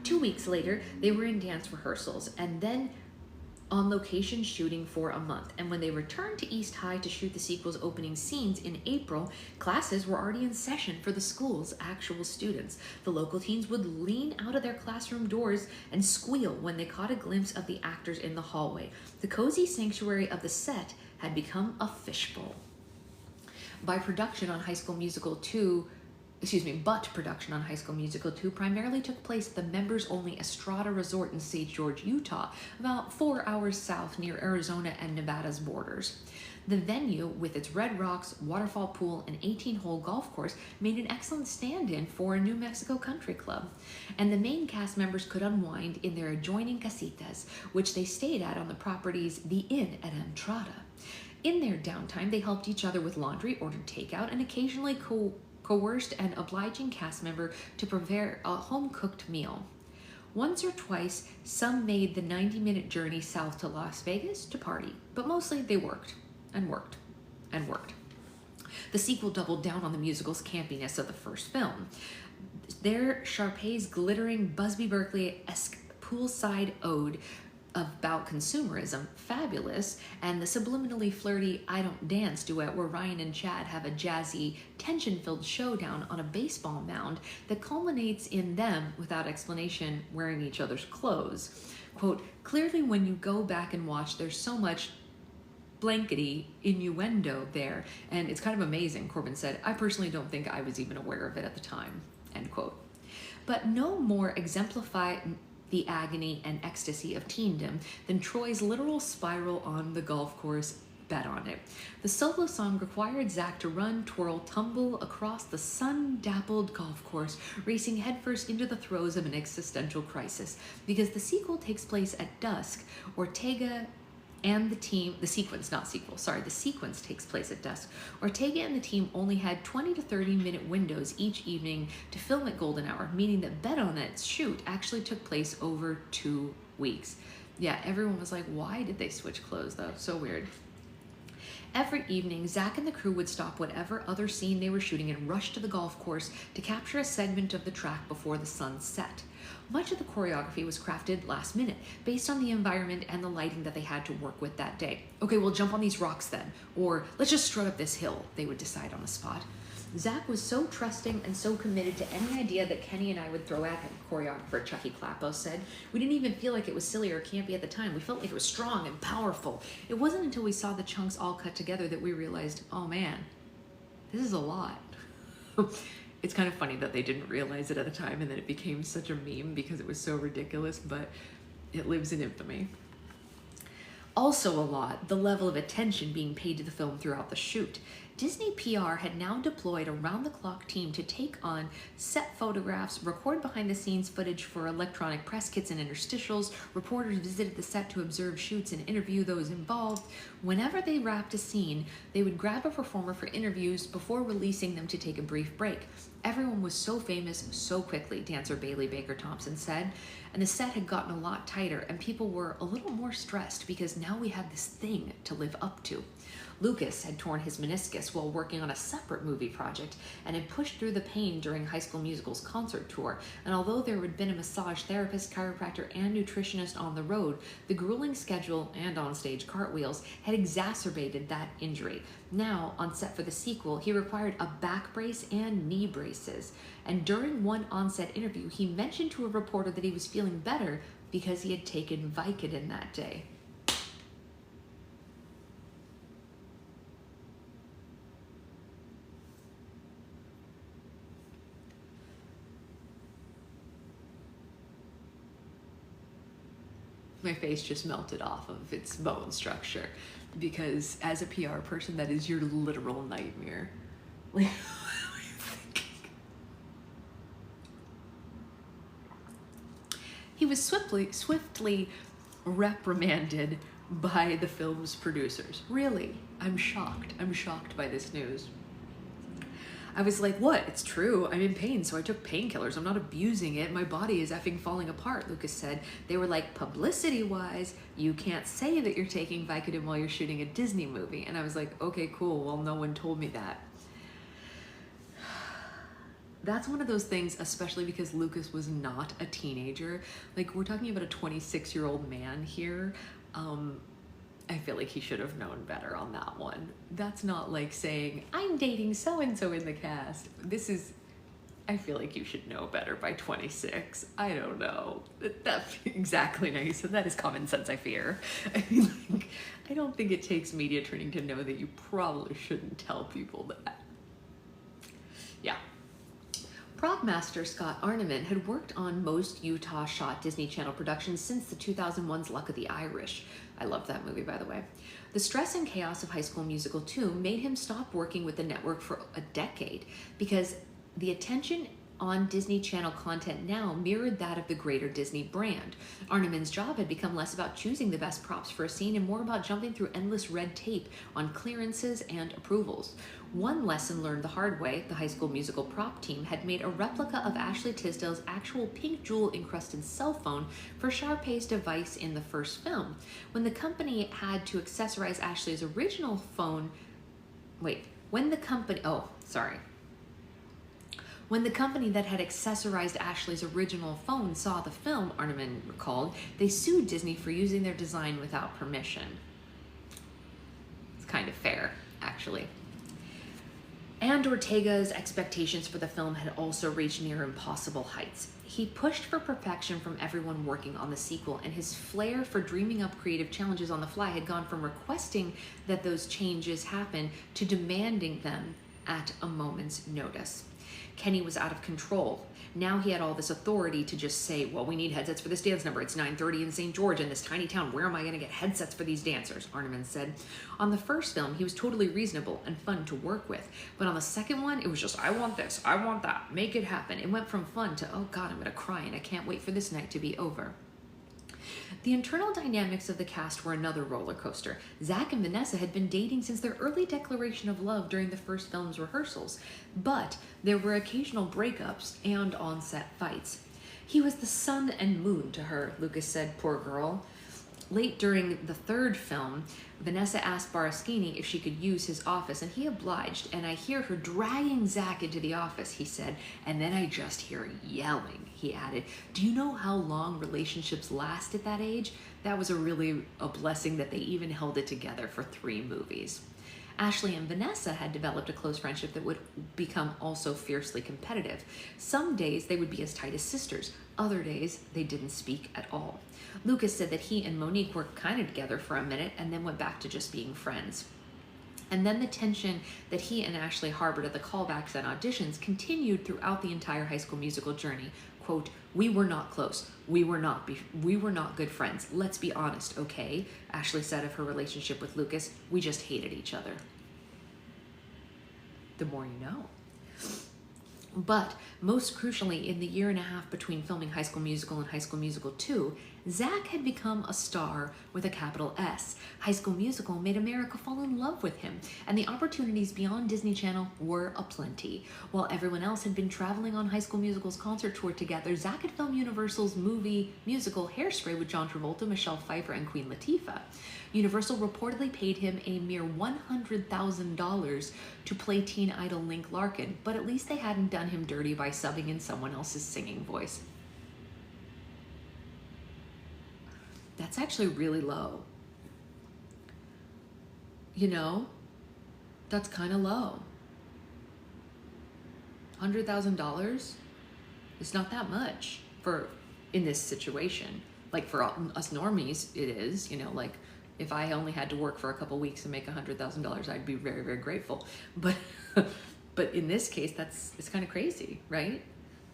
2 weeks later, they were in dance rehearsals and then on location shooting for a month. And when they returned to East High to shoot the sequel's opening scenes in April, classes were already in session for the school's actual students. The local teens would lean out of their classroom doors and squeal when they caught a glimpse of the actors in the hallway. The cozy sanctuary of the set had become a fishbowl. But production on High School Musical 2 primarily took place at the members-only Estrada Resort in St. George, Utah, about 4 hours south near Arizona and Nevada's borders. The venue, with its red rocks, waterfall pool, and 18-hole golf course, made an excellent stand-in for a New Mexico country club. And the main cast members could unwind in their adjoining casitas, which they stayed at on the property's The Inn at Entrada. In their downtime, they helped each other with laundry, ordered takeout, and occasionally coerced an obliging cast member to prepare a home-cooked meal. Once or twice, some made the 90-minute journey south to Las Vegas to party, but mostly they worked and worked and worked. The sequel doubled down on the musical's campiness of the first film. There, Sharpay's glittering Busby Berkeley-esque poolside ode about consumerism, Fabulous, and the subliminally flirty I Don't Dance duet where Ryan and Chad have a jazzy, tension-filled showdown on a baseball mound that culminates in them, without explanation, wearing each other's clothes. Quote, clearly when you go back and watch, there's so much blankety innuendo there, and it's kind of amazing, Corbin said. I personally don't think I was even aware of it at the time, end quote. But no more exemplify the agony and ecstasy of teendom than Troy's literal spiral on the golf course. Bet on it. The solo song required Zach to run, twirl, tumble across the sun-dappled golf course, racing headfirst into the throes of an existential crisis. Because the sequel takes place at dusk, Ortega and the sequence takes place at dusk. Ortega and the team only had 20 to 30 minute windows each evening to film at golden hour, meaning that Bet on It's shoot actually took place over 2 weeks. Yeah, everyone was like, why did they switch clothes though? So weird. Every evening, Zach and the crew would stop whatever other scene they were shooting and rush to the golf course to capture a segment of the track before the sun set. Much of the choreography was crafted last minute, based on the environment and the lighting that they had to work with that day. Okay, we'll jump on these rocks then, or let's just strut up this hill, they would decide on the spot. Zach was so trusting and so committed to any idea that Kenny and I would throw at him, choreographer Chucky Clapo said. We didn't even feel like it was silly or campy at the time. We felt like it was strong and powerful. It wasn't until we saw the chunks all cut together that we realized, oh man, this is a lot. It's kind of funny that they didn't realize it at the time and that it became such a meme because it was so ridiculous, but it lives in infamy. Also a lot, the level of attention being paid to the film throughout the shoot. Disney PR had now deployed a round-the-clock team to take on set photographs, record behind-the-scenes footage for electronic press kits and interstitials. Reporters visited the set to observe shoots and interview those involved. Whenever they wrapped a scene, they would grab a performer for interviews before releasing them to take a brief break. Everyone was so famous so quickly, dancer Bailey Baker Thompson said, and the set had gotten a lot tighter and people were a little more stressed because now we had this thing to live up to. Lucas had torn his meniscus while working on a separate movie project and had pushed through the pain during High School Musical's concert tour, and although there had been a massage therapist, chiropractor, and nutritionist on the road, the grueling schedule and on-stage cartwheels had exacerbated that injury. Now, on set for the sequel, he required a back brace and knee braces, and during one on-set interview, he mentioned to a reporter that he was feeling better because he had taken Vicodin that day. My face just melted off of its bone structure because as a PR person, that is your literal nightmare. Like, what are you thinking? He was swiftly reprimanded by the film's producers. Really, I'm shocked. I'm shocked by this news. I was like, what? It's true. I'm in pain, so I took painkillers. I'm not abusing it. My body is effing falling apart, Lucas said. They were like, publicity-wise, you can't say that you're taking Vicodin while you're shooting a Disney movie. And I was like, okay, cool. Well, no one told me that. That's one of those things, especially because Lucas was not a teenager. Like, we're talking about a 26-year-old man here. I feel like he should have known better on that one. That's not like saying, I'm dating so-and-so in the cast. This is, I feel like you should know better by 26. I don't know. That's exactly now you said that is common sense, I fear. I mean, like, I don't think it takes media training to know that you probably shouldn't tell people that. Yeah. Prop master Scott Arneman had worked on most Utah shot Disney Channel productions since the 2001's Luck of the Irish. I love that movie, by the way. The stress and chaos of High School Musical 2 made him stop working with the network for a decade because the attention on Disney Channel content now mirrored that of the greater Disney brand. Arneman's job had become less about choosing the best props for a scene and more about jumping through endless red tape on clearances and approvals. One lesson learned the hard way, the High School Musical prop team had made a replica of Ashley Tisdale's actual pink jewel-encrusted cell phone for Sharpay's device in the first film. When the company had to accessorize Ashley's original phone, When the company that had accessorized Ashley's original phone saw the film, Arneman recalled, they sued Disney for using their design without permission. It's kind of fair, actually. And Ortega's expectations for the film had also reached near impossible heights. He pushed for perfection from everyone working on the sequel, and his flair for dreaming up creative challenges on the fly had gone from requesting that those changes happen to demanding them at a moment's notice. Kenny was out of control. Now he had all this authority to just say, well, we need headsets for this dance number. It's 9:30 in St. George in this tiny town. Where am I going to get headsets for these dancers? Arneman said. On the first film, he was totally reasonable and fun to work with. But on the second one, it was just, I want this, I want that, make it happen. It went from fun to, oh God, I'm going to cry and I can't wait for this night to be over. The internal dynamics of the cast were another roller coaster. Zach and Vanessa had been dating since their early declaration of love during the first film's rehearsals, but there were occasional breakups and on-set fights. He was the sun and moon to her, Lucas said, poor girl. Late during the third film, Vanessa asked Baraschini if she could use his office, and he obliged, and I hear her dragging Zach into the office, he said, and then I just hear yelling, he added. Do you know how long relationships last at that age? That was really a blessing that they even held it together for 3 movies. Ashley and Vanessa had developed a close friendship that would become also fiercely competitive. Some days they would be as tight as sisters. Other days they didn't speak at all. Lucas said that he and Monique were kind of together for a minute and then went back to just being friends. And then the tension that he and Ashley harbored at the callbacks and auditions continued throughout the entire High School Musical journey. Quote, we were not close. We were not good friends. Let's be honest, okay? Ashley said of her relationship with Lucas, we just hated each other. The more you know. But most crucially, in the year and a half between filming High School Musical and High School Musical 2, Zach had become a star with a capital S. High School Musical made America fall in love with him, and the opportunities beyond Disney Channel were aplenty. While everyone else had been traveling on High School Musical's concert tour together, Zach had filmed Universal's musical Hairspray with John Travolta, Michelle Pfeiffer, and Queen Latifah. Universal reportedly paid him a mere $100,000 to play teen idol Link Larkin, but at least they hadn't done him dirty by subbing in someone else's singing voice. That's actually really low. You know, that's kind of low. $100,000 is not that much for in this situation. Like for us normies, it is, you know, like if I only had to work for a couple weeks and make $100,000, I'd be very, very grateful. But but in this case, it's kind of crazy, right?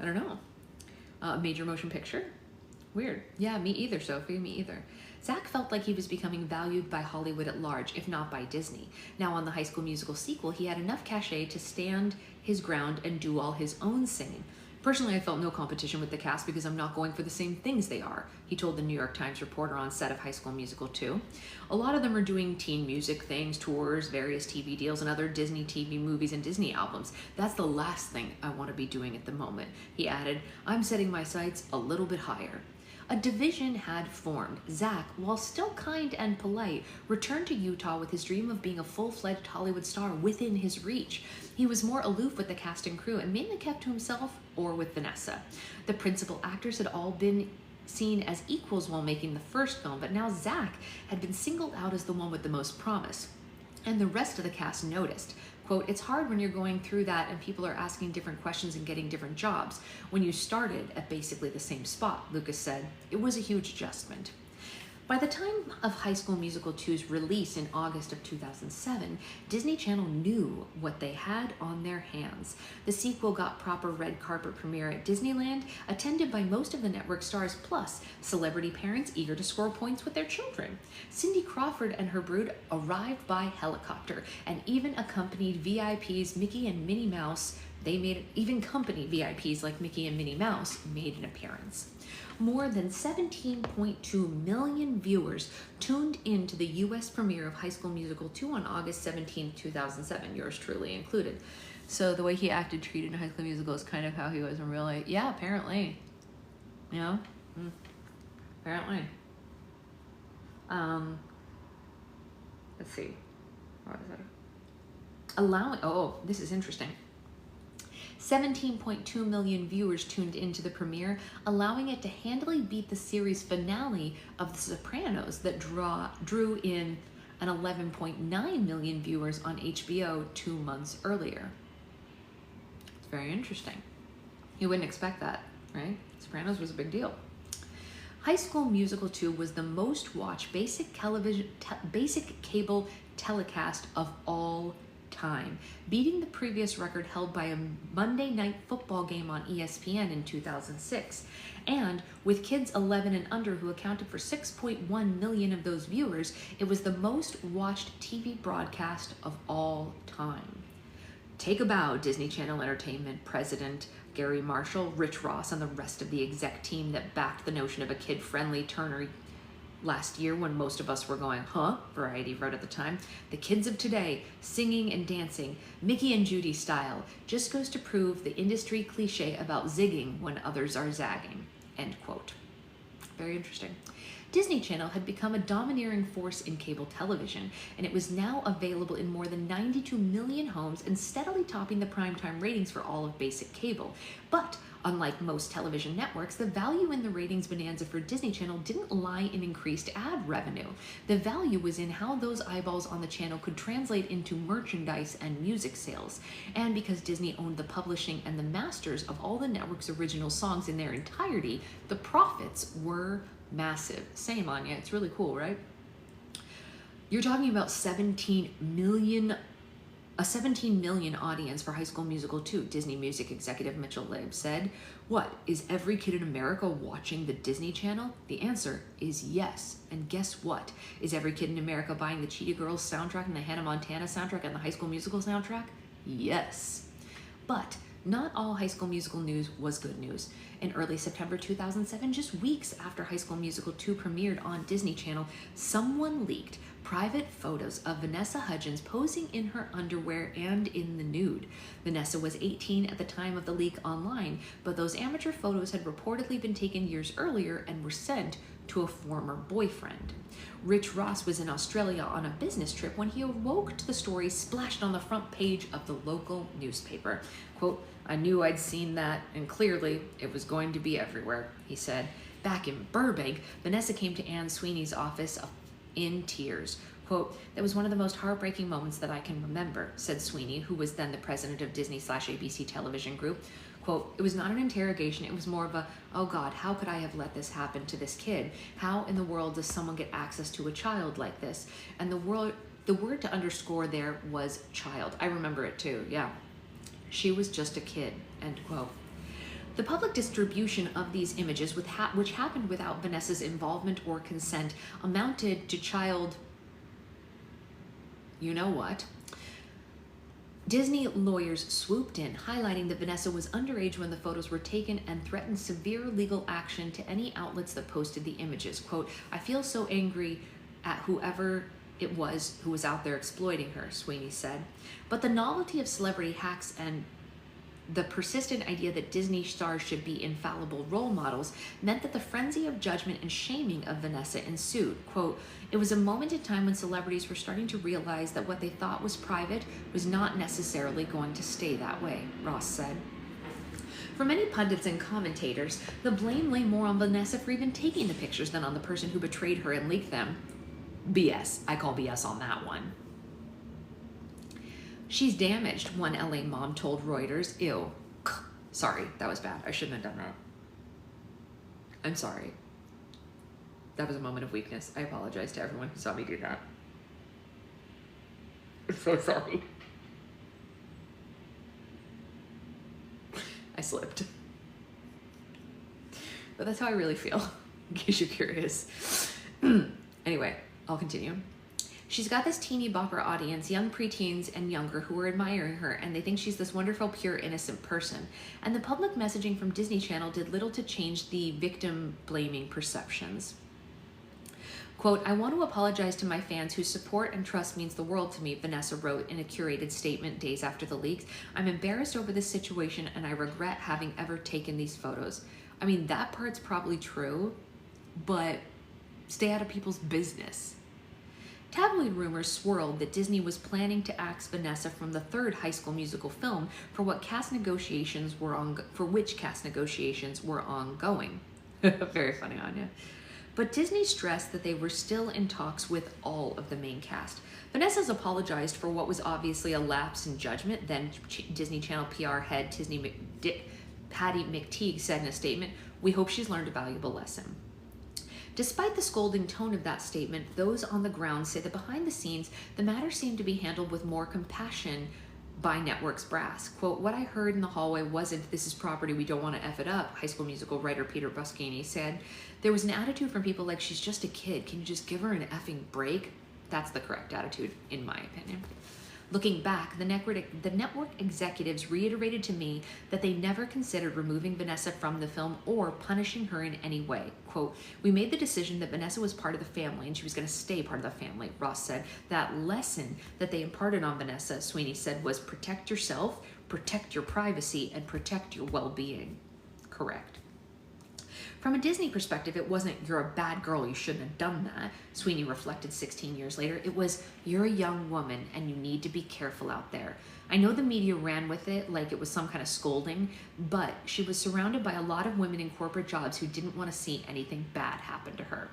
I don't know. Major motion picture? Weird. Yeah, me either, Sophie, me either. Zach felt like he was becoming valued by Hollywood at large, if not by Disney. Now on the High School Musical sequel, he had enough cachet to stand his ground and do all his own singing. Personally, I felt no competition with the cast because I'm not going for the same things they are, he told the New York Times reporter on set of High School Musical 2. A lot of them are doing teen music things, tours, various TV deals, and other Disney TV movies and Disney albums. That's the last thing I want to be doing at the moment, he added. I'm setting my sights a little bit higher. A division had formed. Zach, while still kind and polite, returned to Utah with his dream of being a full-fledged Hollywood star within his reach. He was more aloof with the cast and crew and mainly kept to himself or with Vanessa. The principal actors had all been seen as equals while making the first film, but now Zach had been singled out as the one with the most promise. And the rest of the cast noticed. Quote, it's hard when you're going through that and people are asking different questions and getting different jobs. When you started at basically the same spot, Lucas said, it was a huge adjustment. By the time of High School Musical 2's release in August of 2007, Disney Channel knew what they had on their hands. The sequel got proper red carpet premiere at Disneyland, attended by most of the network stars, plus celebrity parents eager to score points with their children. Cindy Crawford and her brood arrived by helicopter and even accompanied VIPs Mickey and Minnie Mouse. Even company VIPs like Mickey and Minnie Mouse made an appearance. More than 17.2 million viewers tuned in to the U.S. premiere of High School Musical 2 on August 17, 2007, yours truly included. So the way he acted, treated in High School Musical is kind of how he was in real life. Yeah, apparently. You know? Apparently. Let's see. What is that? This is interesting. 17.2 million viewers tuned into the premiere, allowing it to handily beat the series finale of The Sopranos that drew in an 11.9 million viewers on HBO 2 months earlier. It's very interesting. You wouldn't expect that, right? Sopranos was a big deal. High School Musical 2 was the most watched basic cable telecast of all time, beating the previous record held by a Monday Night Football game on ESPN in 2006. And with kids 11 and under who accounted for 6.1 million of those viewers, it was the most watched TV broadcast of all time. Take a bow, Disney Channel Entertainment President Gary Marshall, Rich Ross, and the rest of the exec team that backed the notion of a kid-friendly Turner last year when most of us were going, huh? Variety wrote at the time. The kids of today, singing and dancing, Mickey and Judy style, just goes to prove the industry cliche about zigging when others are zagging. End quote. Very interesting. Disney Channel had become a domineering force in cable television, and it was now available in more than 92 million homes and steadily topping the primetime ratings for all of basic cable. But unlike most television networks, the value in the ratings bonanza for Disney Channel didn't lie in increased ad revenue. The value was in how those eyeballs on the channel could translate into merchandise and music sales. And because Disney owned the publishing and the masters of all the network's original songs in their entirety, the profits were massive. Same, Anya. It's really cool, right? You're talking about 17 million audience for High School Musical 2, Disney Music executive Mitchell Libb said. What, is every kid in America watching the Disney Channel? The answer is yes. And guess what? Is every kid in America buying the Cheetah Girls soundtrack and the Hannah Montana soundtrack and the High School Musical soundtrack? Yes. But not all High School Musical news was good news. In early September 2007, just weeks after High School Musical 2 premiered on Disney Channel, someone leaked private photos of Vanessa Hudgens posing in her underwear and in the nude. Vanessa was 18 at the time of the leak online, but those amateur photos had reportedly been taken years earlier and were sent to a former boyfriend. Rich Ross was in Australia on a business trip when he awoke to the story splashed on the front page of the local newspaper. Quote, "I knew I'd seen that, and clearly it was going to be everywhere," he said. Back in Burbank, Vanessa came to Anne Sweeney's office in tears. Quote, "That was one of the most heartbreaking moments that I can remember," said Sweeney, who was then the president of Disney/ABC Television Group. Quote, "It was not an interrogation, it was more of a, oh God, how could I have let this happen to this kid? How in the world does someone get access to a child like this?" And the word to underscore there was child. I remember it too, yeah. She was just a kid, end quote. The public distribution of these images, which happened without Vanessa's involvement or consent, amounted to child, you know what? Disney lawyers swooped in, highlighting that Vanessa was underage when the photos were taken and threatened severe legal action to any outlets that posted the images. Quote, "I feel so angry at whoever it was who was out there exploiting her," Sweeney said. But the novelty of celebrity hacks and the persistent idea that Disney stars should be infallible role models meant that the frenzy of judgment and shaming of Vanessa ensued. Quote, "It was a moment in time when celebrities were starting to realize that what they thought was private was not necessarily going to stay that way," Ross said. For many pundits and commentators, the blame lay more on Vanessa for even taking the pictures than on the person who betrayed her and leaked them. BS. I call BS on that one. "She's damaged," one LA mom told Reuters. Ew. Sorry, that was bad. I shouldn't have done that. I'm sorry. That was a moment of weakness. I apologize to everyone who saw me do that. I'm so sorry. I slipped. But that's how I really feel, in case you're curious. Anyway, I'll continue. "She's got this teeny bopper audience, young preteens and younger, who are admiring her, and they think she's this wonderful, pure, innocent person. And the public messaging from Disney Channel did little to change the victim-blaming perceptions." Quote, "I want to apologize to my fans whose support and trust means the world to me," Vanessa wrote in a curated statement days after the leaks. "I'm embarrassed over this situation, and I regret having ever taken these photos." I mean, that part's probably true, but stay out of people's business. Tabloid rumors swirled that Disney was planning to axe Vanessa from the third High School Musical film for which cast negotiations were ongoing. Very funny, Anya. But Disney stressed that they were still in talks with all of the main cast. Vanessa's apologized for what was obviously a lapse in judgment. Then Disney Channel PR head Patty McTeague said in a statement, "We hope she's learned a valuable lesson." Despite the scolding tone of that statement, those on the ground say that behind the scenes, the matter seemed to be handled with more compassion by network's brass. Quote, "What I heard in the hallway wasn't, 'This is property, we don't want to F it up,'" High School Musical writer Peter Boscini said. "There was an attitude from people like, 'She's just a kid, can you just give her an effing break?' That's the correct attitude, in my opinion." Looking back, the network executives reiterated to me that they never considered removing Vanessa from the film or punishing her in any way. Quote, "We made the decision that Vanessa was part of the family and she was going to stay part of the family," Ross said. "That lesson that they imparted on Vanessa," Sweeney said, "was protect yourself, protect your privacy, and protect your well-being." Correct. From a Disney perspective, it wasn't, "You're a bad girl, you shouldn't have done that," Sweeney reflected 16 years later. It was, "You're a young woman and you need to be careful out there." I know the media ran with it like it was some kind of scolding, but she was surrounded by a lot of women in corporate jobs who didn't want to see anything bad happen to her.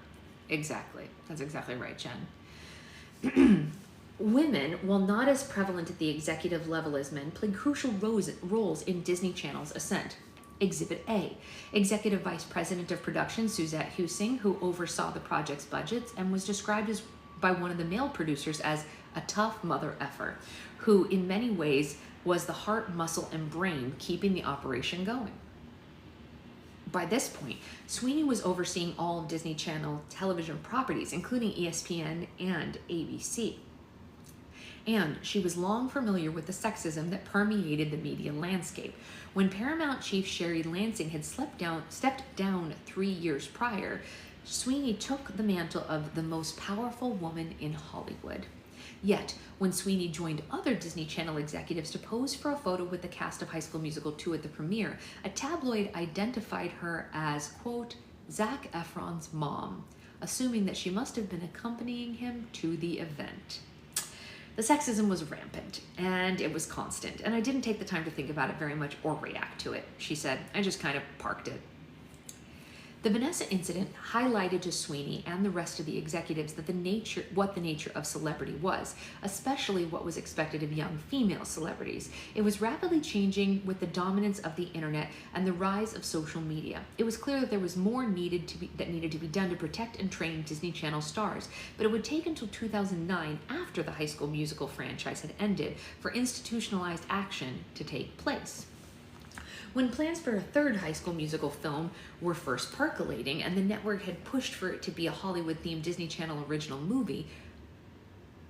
Exactly. That's exactly right, Jen. Women, while not as prevalent at the executive level as men, played crucial roles in Disney Channel's ascent. Exhibit A, Executive Vice President of Production Suzette Husing, who oversaw the project's budgets and was described by one of the male producers as a tough mother effer, who in many ways was the heart, muscle, and brain keeping the operation going. By this point, Sweeney was overseeing all of Disney Channel television properties, including ESPN and ABC. And she was long familiar with the sexism that permeated the media landscape. When Paramount chief Sherry Lansing had stepped down 3 years prior, Sweeney took the mantle of the most powerful woman in Hollywood. Yet, when Sweeney joined other Disney Channel executives to pose for a photo with the cast of High School Musical 2 at the premiere, a tabloid identified her as, quote, "Zac Efron's mom," assuming that she must have been accompanying him to the event. The sexism was rampant, and it was constant, and I didn't take the time to think about it very much or react to it, she said. I just kind of parked it. The Vanessa incident highlighted to Sweeney and the rest of the executives that what the nature of celebrity was, especially what was expected of young female celebrities. It was rapidly changing with the dominance of the internet and the rise of social media. It was clear that there was more needed to be done to protect and train Disney Channel stars, but it would take until 2009, after the High School Musical franchise had ended, for institutionalized action to take place. When plans for a third High School Musical film were first percolating and the network had pushed for it to be a Hollywood-themed Disney Channel original movie,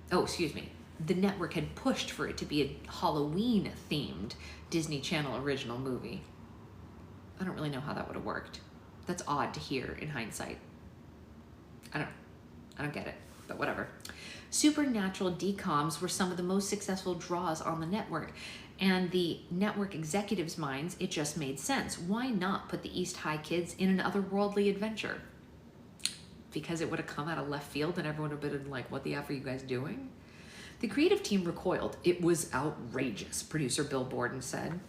the network had pushed for it to be a Halloween-themed Disney Channel original movie. I don't really know how that would have worked. That's odd to hear in hindsight. I don't get it, but whatever. Supernatural DCOMs were some of the most successful draws on the network, and the network executives' minds, it just made sense. Why not put the East High kids in an otherworldly adventure? Because it would have come out of left field and everyone would have been like, "What the F are you guys doing?" The creative team recoiled. "It was outrageous," producer Bill Borden said.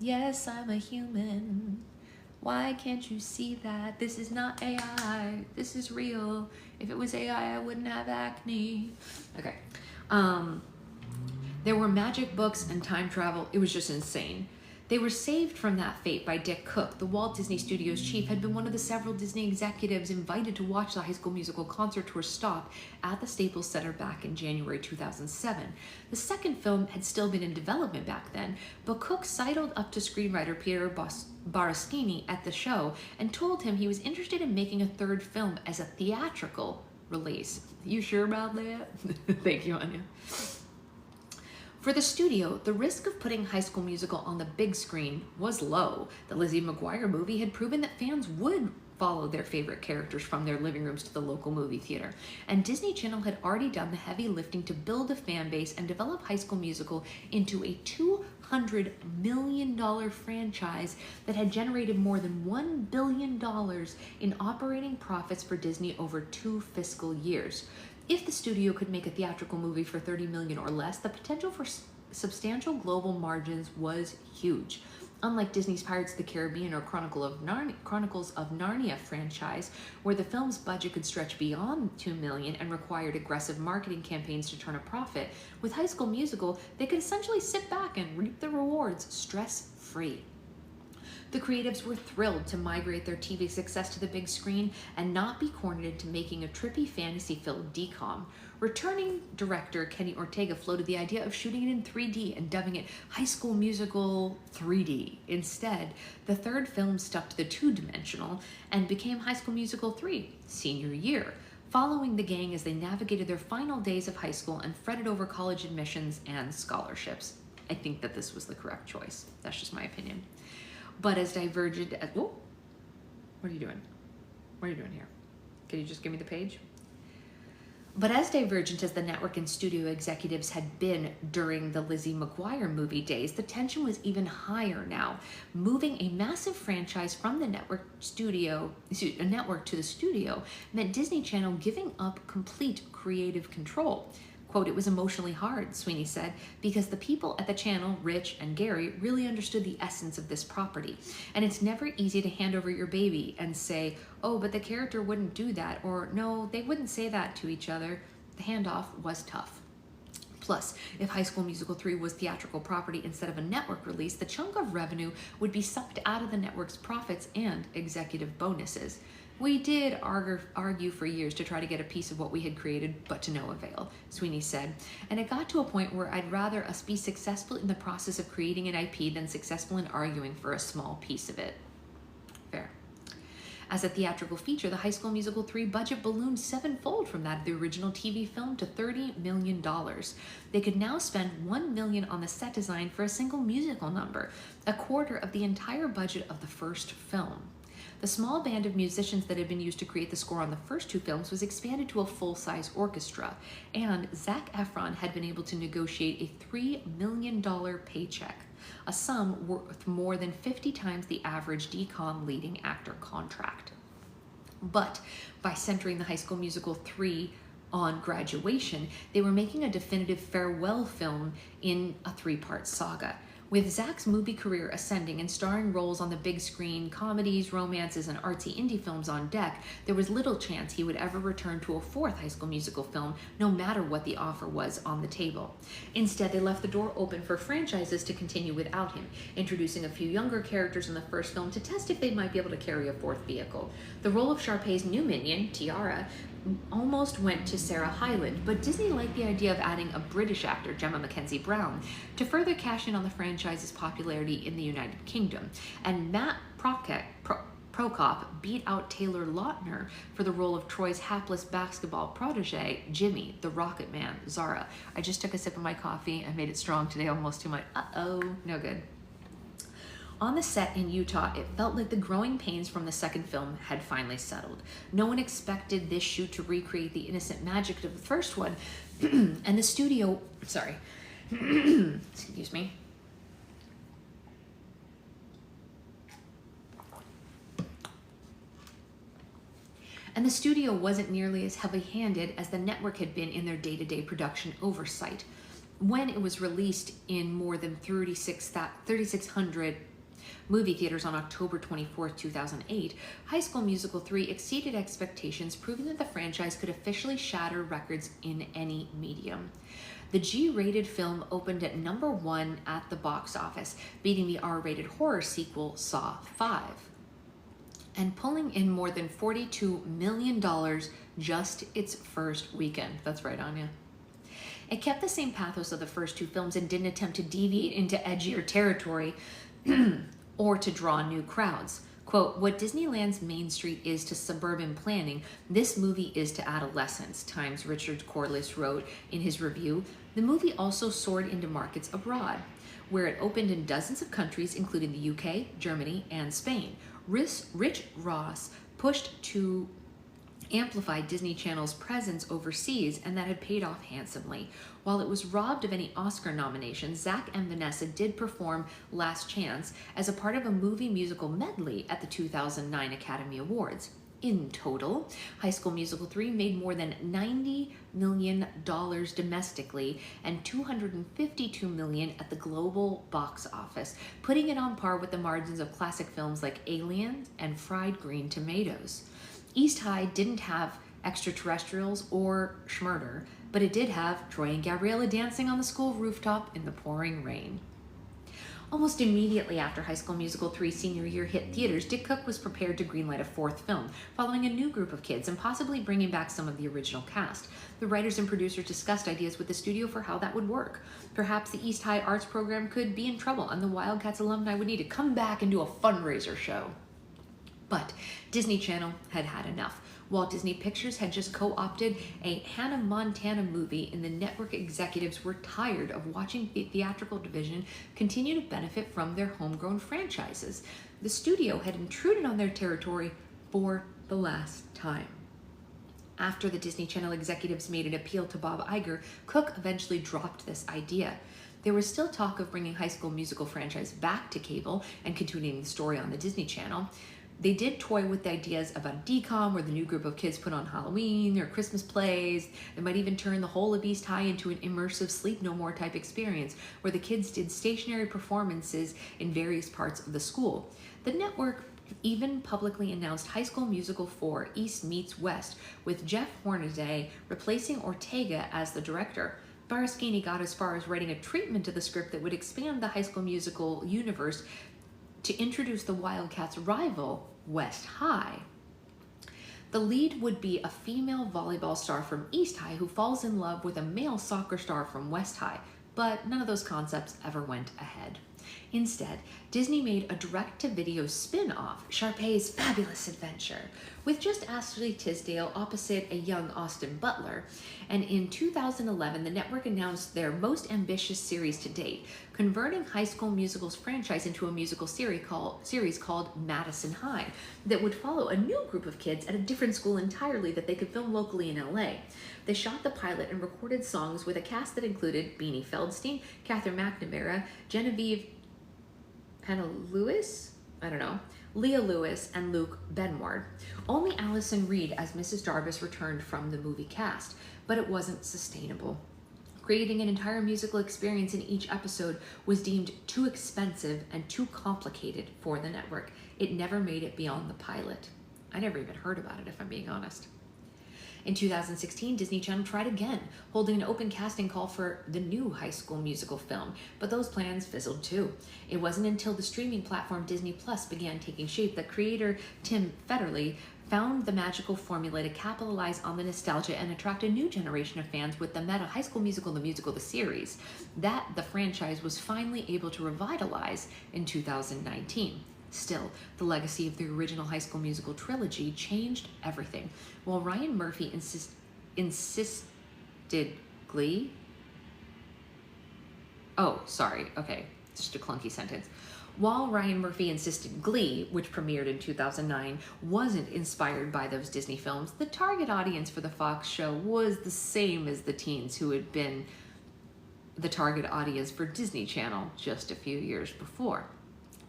"Yes, I'm a human. Why can't you see that? This is not AI. This is real. If it was AI, I wouldn't have acne." Okay. There were magic books and time travel. It was just insane. They were saved from that fate by Dick Cook. The Walt Disney Studios chief had been one of the several Disney executives invited to watch the High School Musical concert tour stop at the Staples Center back in January 2007. The second film had still been in development back then, but Cook sidled up to screenwriter Peter Boroschini at the show and told him he was interested in making a third film as a theatrical release. You sure about that? Thank you, Anya. For the studio, the risk of putting High School Musical on the big screen was low. The Lizzie McGuire movie had proven that fans would follow their favorite characters from their living rooms to the local movie theater. And Disney Channel had already done the heavy lifting to build a fan base and develop High School Musical into a $200 million franchise that had generated more than $1 billion in operating profits for Disney over 2 fiscal years. If the studio could make a theatrical movie for $30 million or less, the potential for substantial global margins was huge. Unlike Disney's Pirates of the Caribbean or Chronicles of Narnia franchise, where the film's budget could stretch beyond $2 million and required aggressive marketing campaigns to turn a profit, with High School Musical, they could essentially sit back and reap the rewards stress-free. The creatives were thrilled to migrate their TV success to the big screen and not be cornered into making a trippy fantasy-filled DCOM. Returning director Kenny Ortega floated the idea of shooting it in 3D and dubbing it High School Musical 3D. Instead, the third film stuck to the two-dimensional and became High School Musical 3, Senior Year, following the gang as they navigated their final days of high school and fretted over college admissions and scholarships. I think that this was the correct choice. That's just my opinion. But as divergent as, oh, what are you doing? What are you doing here? Can you just give me the page? But as divergent as the network and studio executives had been during the Lizzie McGuire movie days, the tension was even higher now. Moving a massive franchise from the network to the studio meant Disney Channel giving up complete creative control. Quote, "It was emotionally hard," Sweeney said, because the people at the channel, Rich and Gary, really understood the essence of this property. And it's never easy to hand over your baby and say, oh, but the character wouldn't do that, or no, they wouldn't say that to each other. The handoff was tough. Plus, if High School Musical 3 was theatrical property instead of a network release, the chunk of revenue would be sucked out of the network's profits and executive bonuses. "We did argue for years to try to get a piece of what we had created, but to no avail," Sweeney said. "And it got to a point where I'd rather us be successful in the process of creating an IP than successful in arguing for a small piece of it." Fair. As a theatrical feature, the High School Musical 3 budget ballooned sevenfold from that of the original TV film to $30 million. They could now spend $1 million on the set design for a single musical number, a quarter of the entire budget of the first film. The small band of musicians that had been used to create the score on the first two films was expanded to a full-size orchestra, and Zac Efron had been able to negotiate a $3 million paycheck, a sum worth more than 50 times the average DCOM leading actor contract. But by centering the High School Musical 3 on graduation, they were making a definitive farewell film in a three-part saga. With Zac's movie career ascending and starring roles on the big screen, comedies, romances, and artsy indie films on deck, there was little chance he would ever return to a fourth High School Musical film, no matter what the offer was on the table. Instead, they left the door open for franchises to continue without him, introducing a few younger characters in the first film to test if they might be able to carry a fourth vehicle. The role of Sharpay's new minion, Tiara, almost went to Sarah Hyland, but Disney liked the idea of adding a British actor, Gemma Mackenzie Brown, to further cash in on the franchise's popularity in the United Kingdom. And Matt Prokop beat out Taylor Lautner for the role of Troy's hapless basketball protege, Jimmy, the Rocket Man, Zara. I just took a sip of my coffee. I made it strong today, almost too much. Uh-oh, no good. On the set in Utah, it felt like the growing pains from the second film had finally settled. No one expected this shoot to recreate the innocent magic of the first one, and the studio, excuse me. And the studio wasn't nearly as heavy-handed as the network had been in their day-to-day production oversight. When it was released in more than 3,600 movie theaters on October 24, 2008, High School Musical 3 exceeded expectations, proving that the franchise could officially shatter records in any medium. The G-rated film opened at #1 at the box office, beating the R-rated horror sequel Saw 5, and pulling in more than $42 million just its first weekend. That's right, Anya. It kept the same pathos of the first two films and didn't attempt to deviate into edgier territory or to draw new crowds. Quote, "What Disneyland's Main Street is to suburban planning, this movie is to adolescence," Times' Richard Corliss wrote in his review. The movie also soared into markets abroad, where it opened in dozens of countries, including the UK, Germany, and Spain. Rich Ross pushed to amplify Disney Channel's presence overseas, and that had paid off handsomely. While it was robbed of any Oscar nominations, Zac and Vanessa did perform Last Chance as a part of a movie musical medley at the 2009 Academy Awards. In total, High School Musical 3 made more than $90 million domestically and $252 million at the global box office, putting it on par with the margins of classic films like Alien and Fried Green Tomatoes. East High didn't have extraterrestrials or Schmurder, but it did have Troy and Gabriella dancing on the school rooftop in the pouring rain. Almost immediately after High School Musical 3 senior year hit theaters, Dick Cook was prepared to greenlight a fourth film, following a new group of kids and possibly bringing back some of the original cast. The writers and producers discussed ideas with the studio for how that would work. Perhaps the East High Arts program could be in trouble, and the Wildcats alumni would need to come back and do a fundraiser show. But Disney Channel had had enough. Walt Disney Pictures had just co-opted a Hannah Montana movie, and the network executives were tired of watching the theatrical division continue to benefit from their homegrown franchises. The studio had intruded on their territory for the last time. After the Disney Channel executives made an appeal to Bob Iger, Cook eventually dropped this idea. There was still talk of bringing High School Musical franchise back to cable and continuing the story on the Disney Channel. They did toy with the ideas of a DCOM where the new group of kids put on Halloween or Christmas plays. They might even turn the whole of East High into an immersive Sleep No More type experience where the kids did stationary performances in various parts of the school. The network even publicly announced High School Musical 4 East Meets West, with Jeff Hornaday replacing Ortega as the director. Baraschini got as far as writing a treatment to the script that would expand the High School Musical universe to introduce the Wildcats' rival, West High. The lead would be a female volleyball star from East High who falls in love with a male soccer star from West High, but none of those concepts ever went ahead. Instead, Disney made a direct-to-video spin-off, Sharpay's Fabulous Adventure, with just Ashley Tisdale opposite a young Austin Butler. And in 2011, the network announced their most ambitious series to date, converting High School Musical's franchise into a musical series called Madison High that would follow a new group of kids at a different school entirely that they could film locally in LA. They shot the pilot and recorded songs with a cast that included Beanie Feldstein, Catherine McNamara, Genevieve Lewis, Leah Lewis, and Luke Benward. Only Allison Reed as Mrs. Jarvis returned from the movie cast, but it wasn't sustainable. Creating an entire musical experience in each episode was deemed too expensive and too complicated for the network. It never made it beyond the pilot. I never even heard about it, if I'm being honest. In 2016, Disney Channel tried again, holding an open casting call for the new High School Musical film, but those plans fizzled too. It wasn't until the streaming platform Disney Plus began taking shape that creator Tim Federle found the magical formula to capitalize on the nostalgia and attract a new generation of fans with the meta High School Musical, the series, that the franchise was finally able to revitalize in 2019. Still, the legacy of the original High School Musical trilogy changed everything. While Ryan Murphy insisted Glee... Oh, sorry, okay, just a clunky sentence. While Ryan Murphy insisted Glee, which premiered in 2009, wasn't inspired by those Disney films, the target audience for the Fox show was the same as the teens who had been the target audience for Disney Channel just a few years before.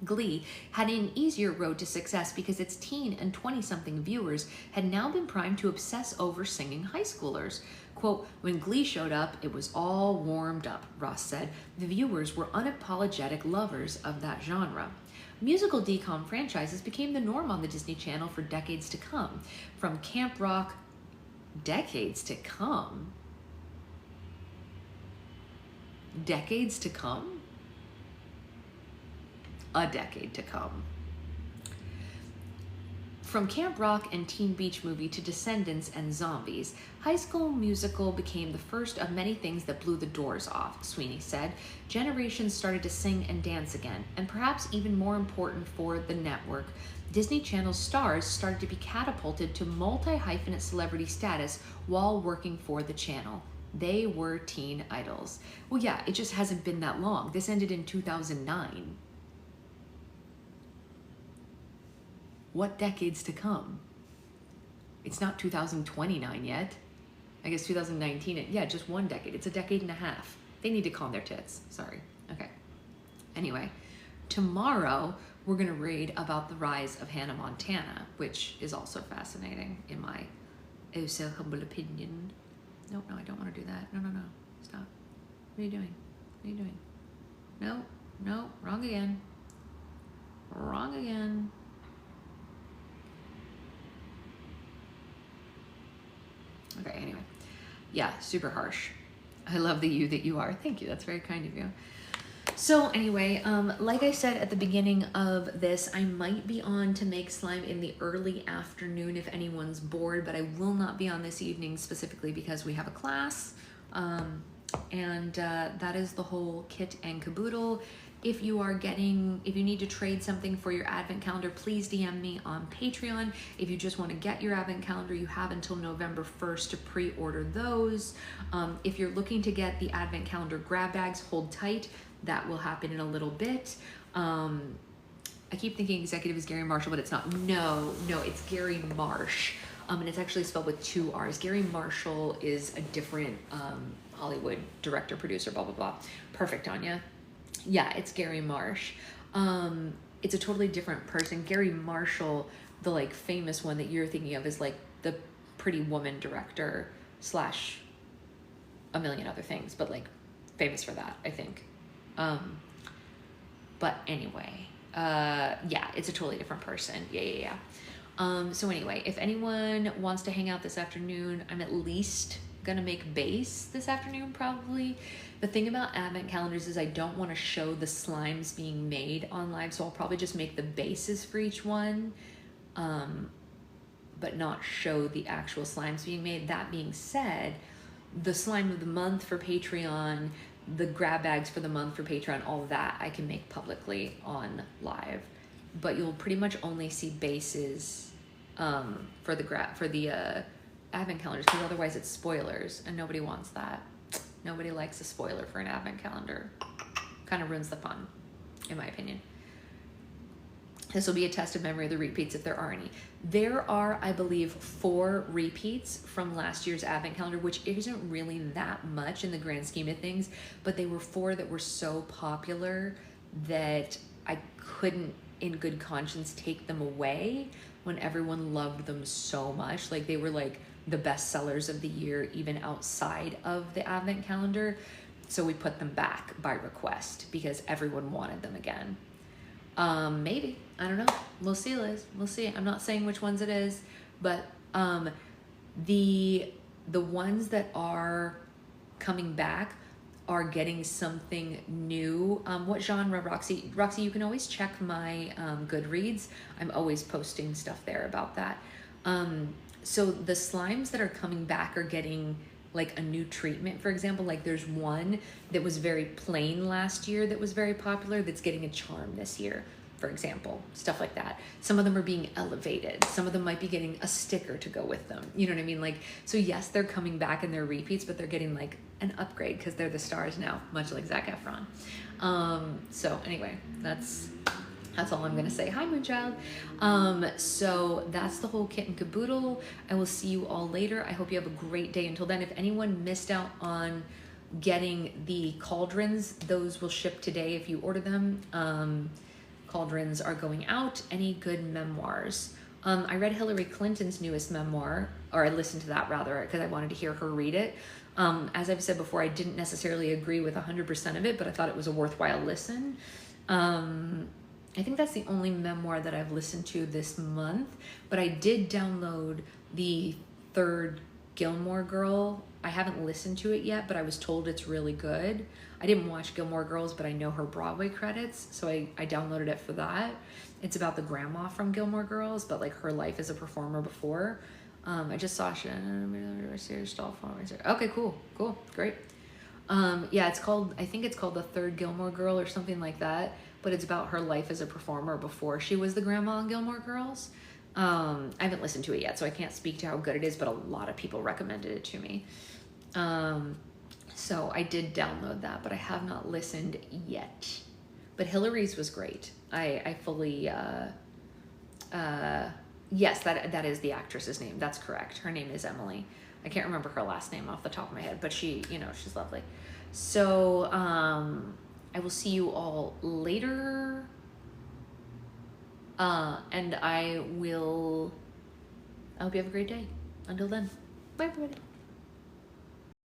Glee had an easier road to success because its teen and 20-something viewers had now been primed to obsess over singing high schoolers. Quote, when Glee showed up, it was all warmed up, Ross said. The viewers were unapologetic lovers of that genre. Musical DCOM franchises became the norm on the Disney Channel for decades to come. From Camp Rock, decades to come? Decades to come? A decade to come. From Camp Rock and Teen Beach Movie to Descendants and Zombies, High School Musical became the first of many things that blew the doors off, Sweeney said. Generations started to sing and dance again, and perhaps even more important for the network, Disney Channel's stars started to be catapulted to multi-hyphenate celebrity status while working for the channel. They were teen idols. Well, yeah, it just hasn't been that long. This ended in 2009. What decades to come? It's not 2029 yet. I guess 2019, yeah, just one decade. It's a decade and a half. They need to calm their tits. Sorry. Okay. Anyway, tomorrow we're going to read about the rise of Hannah Montana, which is also fascinating in my oh so humble opinion. No, I don't want to do that. No, stop. What are you doing? No, wrong again. Okay, anyway. Yeah, super harsh. I love the you that you are. Thank you, that's very kind of you. So anyway, like I said at the beginning of this, I might be on to make slime in the early afternoon if anyone's bored, but I will not be on this evening specifically because we have a class. And that is the whole kit and caboodle. If you need to trade something for your advent calendar, please DM me on Patreon. If you just want to get your advent calendar, you have until November 1st to pre-order those. If you're looking to get the advent calendar grab bags, hold tight. That will happen in a little bit. I keep thinking executive is Gary Marshall, but it's not. No, it's Gary Marsh. And it's actually spelled with 2 R's. Gary Marshall is a different Hollywood director, producer, blah, blah, blah. Perfect, Anya. Yeah, it's Gary Marsh. It's a totally different person. Gary Marshall, the like famous one that you're thinking of, is like the Pretty Woman director / a million other things, but like famous for that, I think. But anyway, yeah, it's a totally different person. Yeah. So anyway, if anyone wants to hang out this afternoon, I'm at least gonna make base this afternoon probably. The thing about advent calendars is I don't want to show the slimes being made on live, so I'll probably just make the bases for each one, but not show the actual slimes being made. That being said, the slime of the month for Patreon, the grab bags for the month for Patreon, all of that I can make publicly on live, but you'll pretty much only see bases for the advent calendars, because otherwise it's spoilers and nobody wants that. Nobody likes a spoiler for an advent calendar. Kind of ruins the fun, in my opinion. This will be a test of memory of the repeats if there are any. There are, I believe, 4 repeats from last year's advent calendar, which isn't really that much in the grand scheme of things, but they were 4 that were so popular that I couldn't in good conscience take them away when everyone loved them so much. Like they were like the best sellers of the year, even outside of the advent calendar. So we put them back by request because everyone wanted them again. Maybe, I don't know. We'll see, Liz. We'll see. I'm not saying which ones it is, but the ones that are coming back are getting something new. What genre, Roxy? Roxy, you can always check my Goodreads. I'm always posting stuff there about that. So the slimes that are coming back are getting like a new treatment. For example, like there's one that was very plain last year that was very popular that's getting a charm this year, for example, stuff like that. Some of them are being elevated. Some of them might be getting a sticker to go with them. You know what I mean? Like, so yes, they're coming back and they're repeats, but they're getting like an upgrade because they're the stars now, much like Zac Efron. So anyway, that's all I'm gonna say. Hi, Moonchild. So that's the whole kit and caboodle. I will see you all later. I hope you have a great day. Until then, if anyone missed out on getting the cauldrons, those will ship today if you order them. Cauldrons are going out. Any good memoirs? I read Hillary Clinton's newest memoir, or I listened to that rather, because I wanted to hear her read it. As I've said before, I didn't necessarily agree with 100% of it, but I thought it was a worthwhile listen. I think that's the only memoir that I've listened to this month, but I did download the 3rd Gilmore Girl. I haven't listened to it yet, but I was told it's really good. I didn't watch Gilmore Girls, but I know her Broadway credits, so I downloaded it for that. It's about the grandma from Gilmore Girls, but like her life as a performer before. I just saw okay, cool, great. Yeah, I think it's called The 3rd Gilmore Girl or something like that, but it's about her life as a performer before she was the grandma in Gilmore Girls. I haven't listened to it yet, so I can't speak to how good it is, but a lot of people recommended it to me. So I did download that, but I have not listened yet. But Hillary's was great. I fully, yes, that is the actress's name. That's correct. Her name is Emily. I can't remember her last name off the top of my head, but she, she's lovely. So, I will see you all later. And I hope you have a great day. Until then, bye everybody.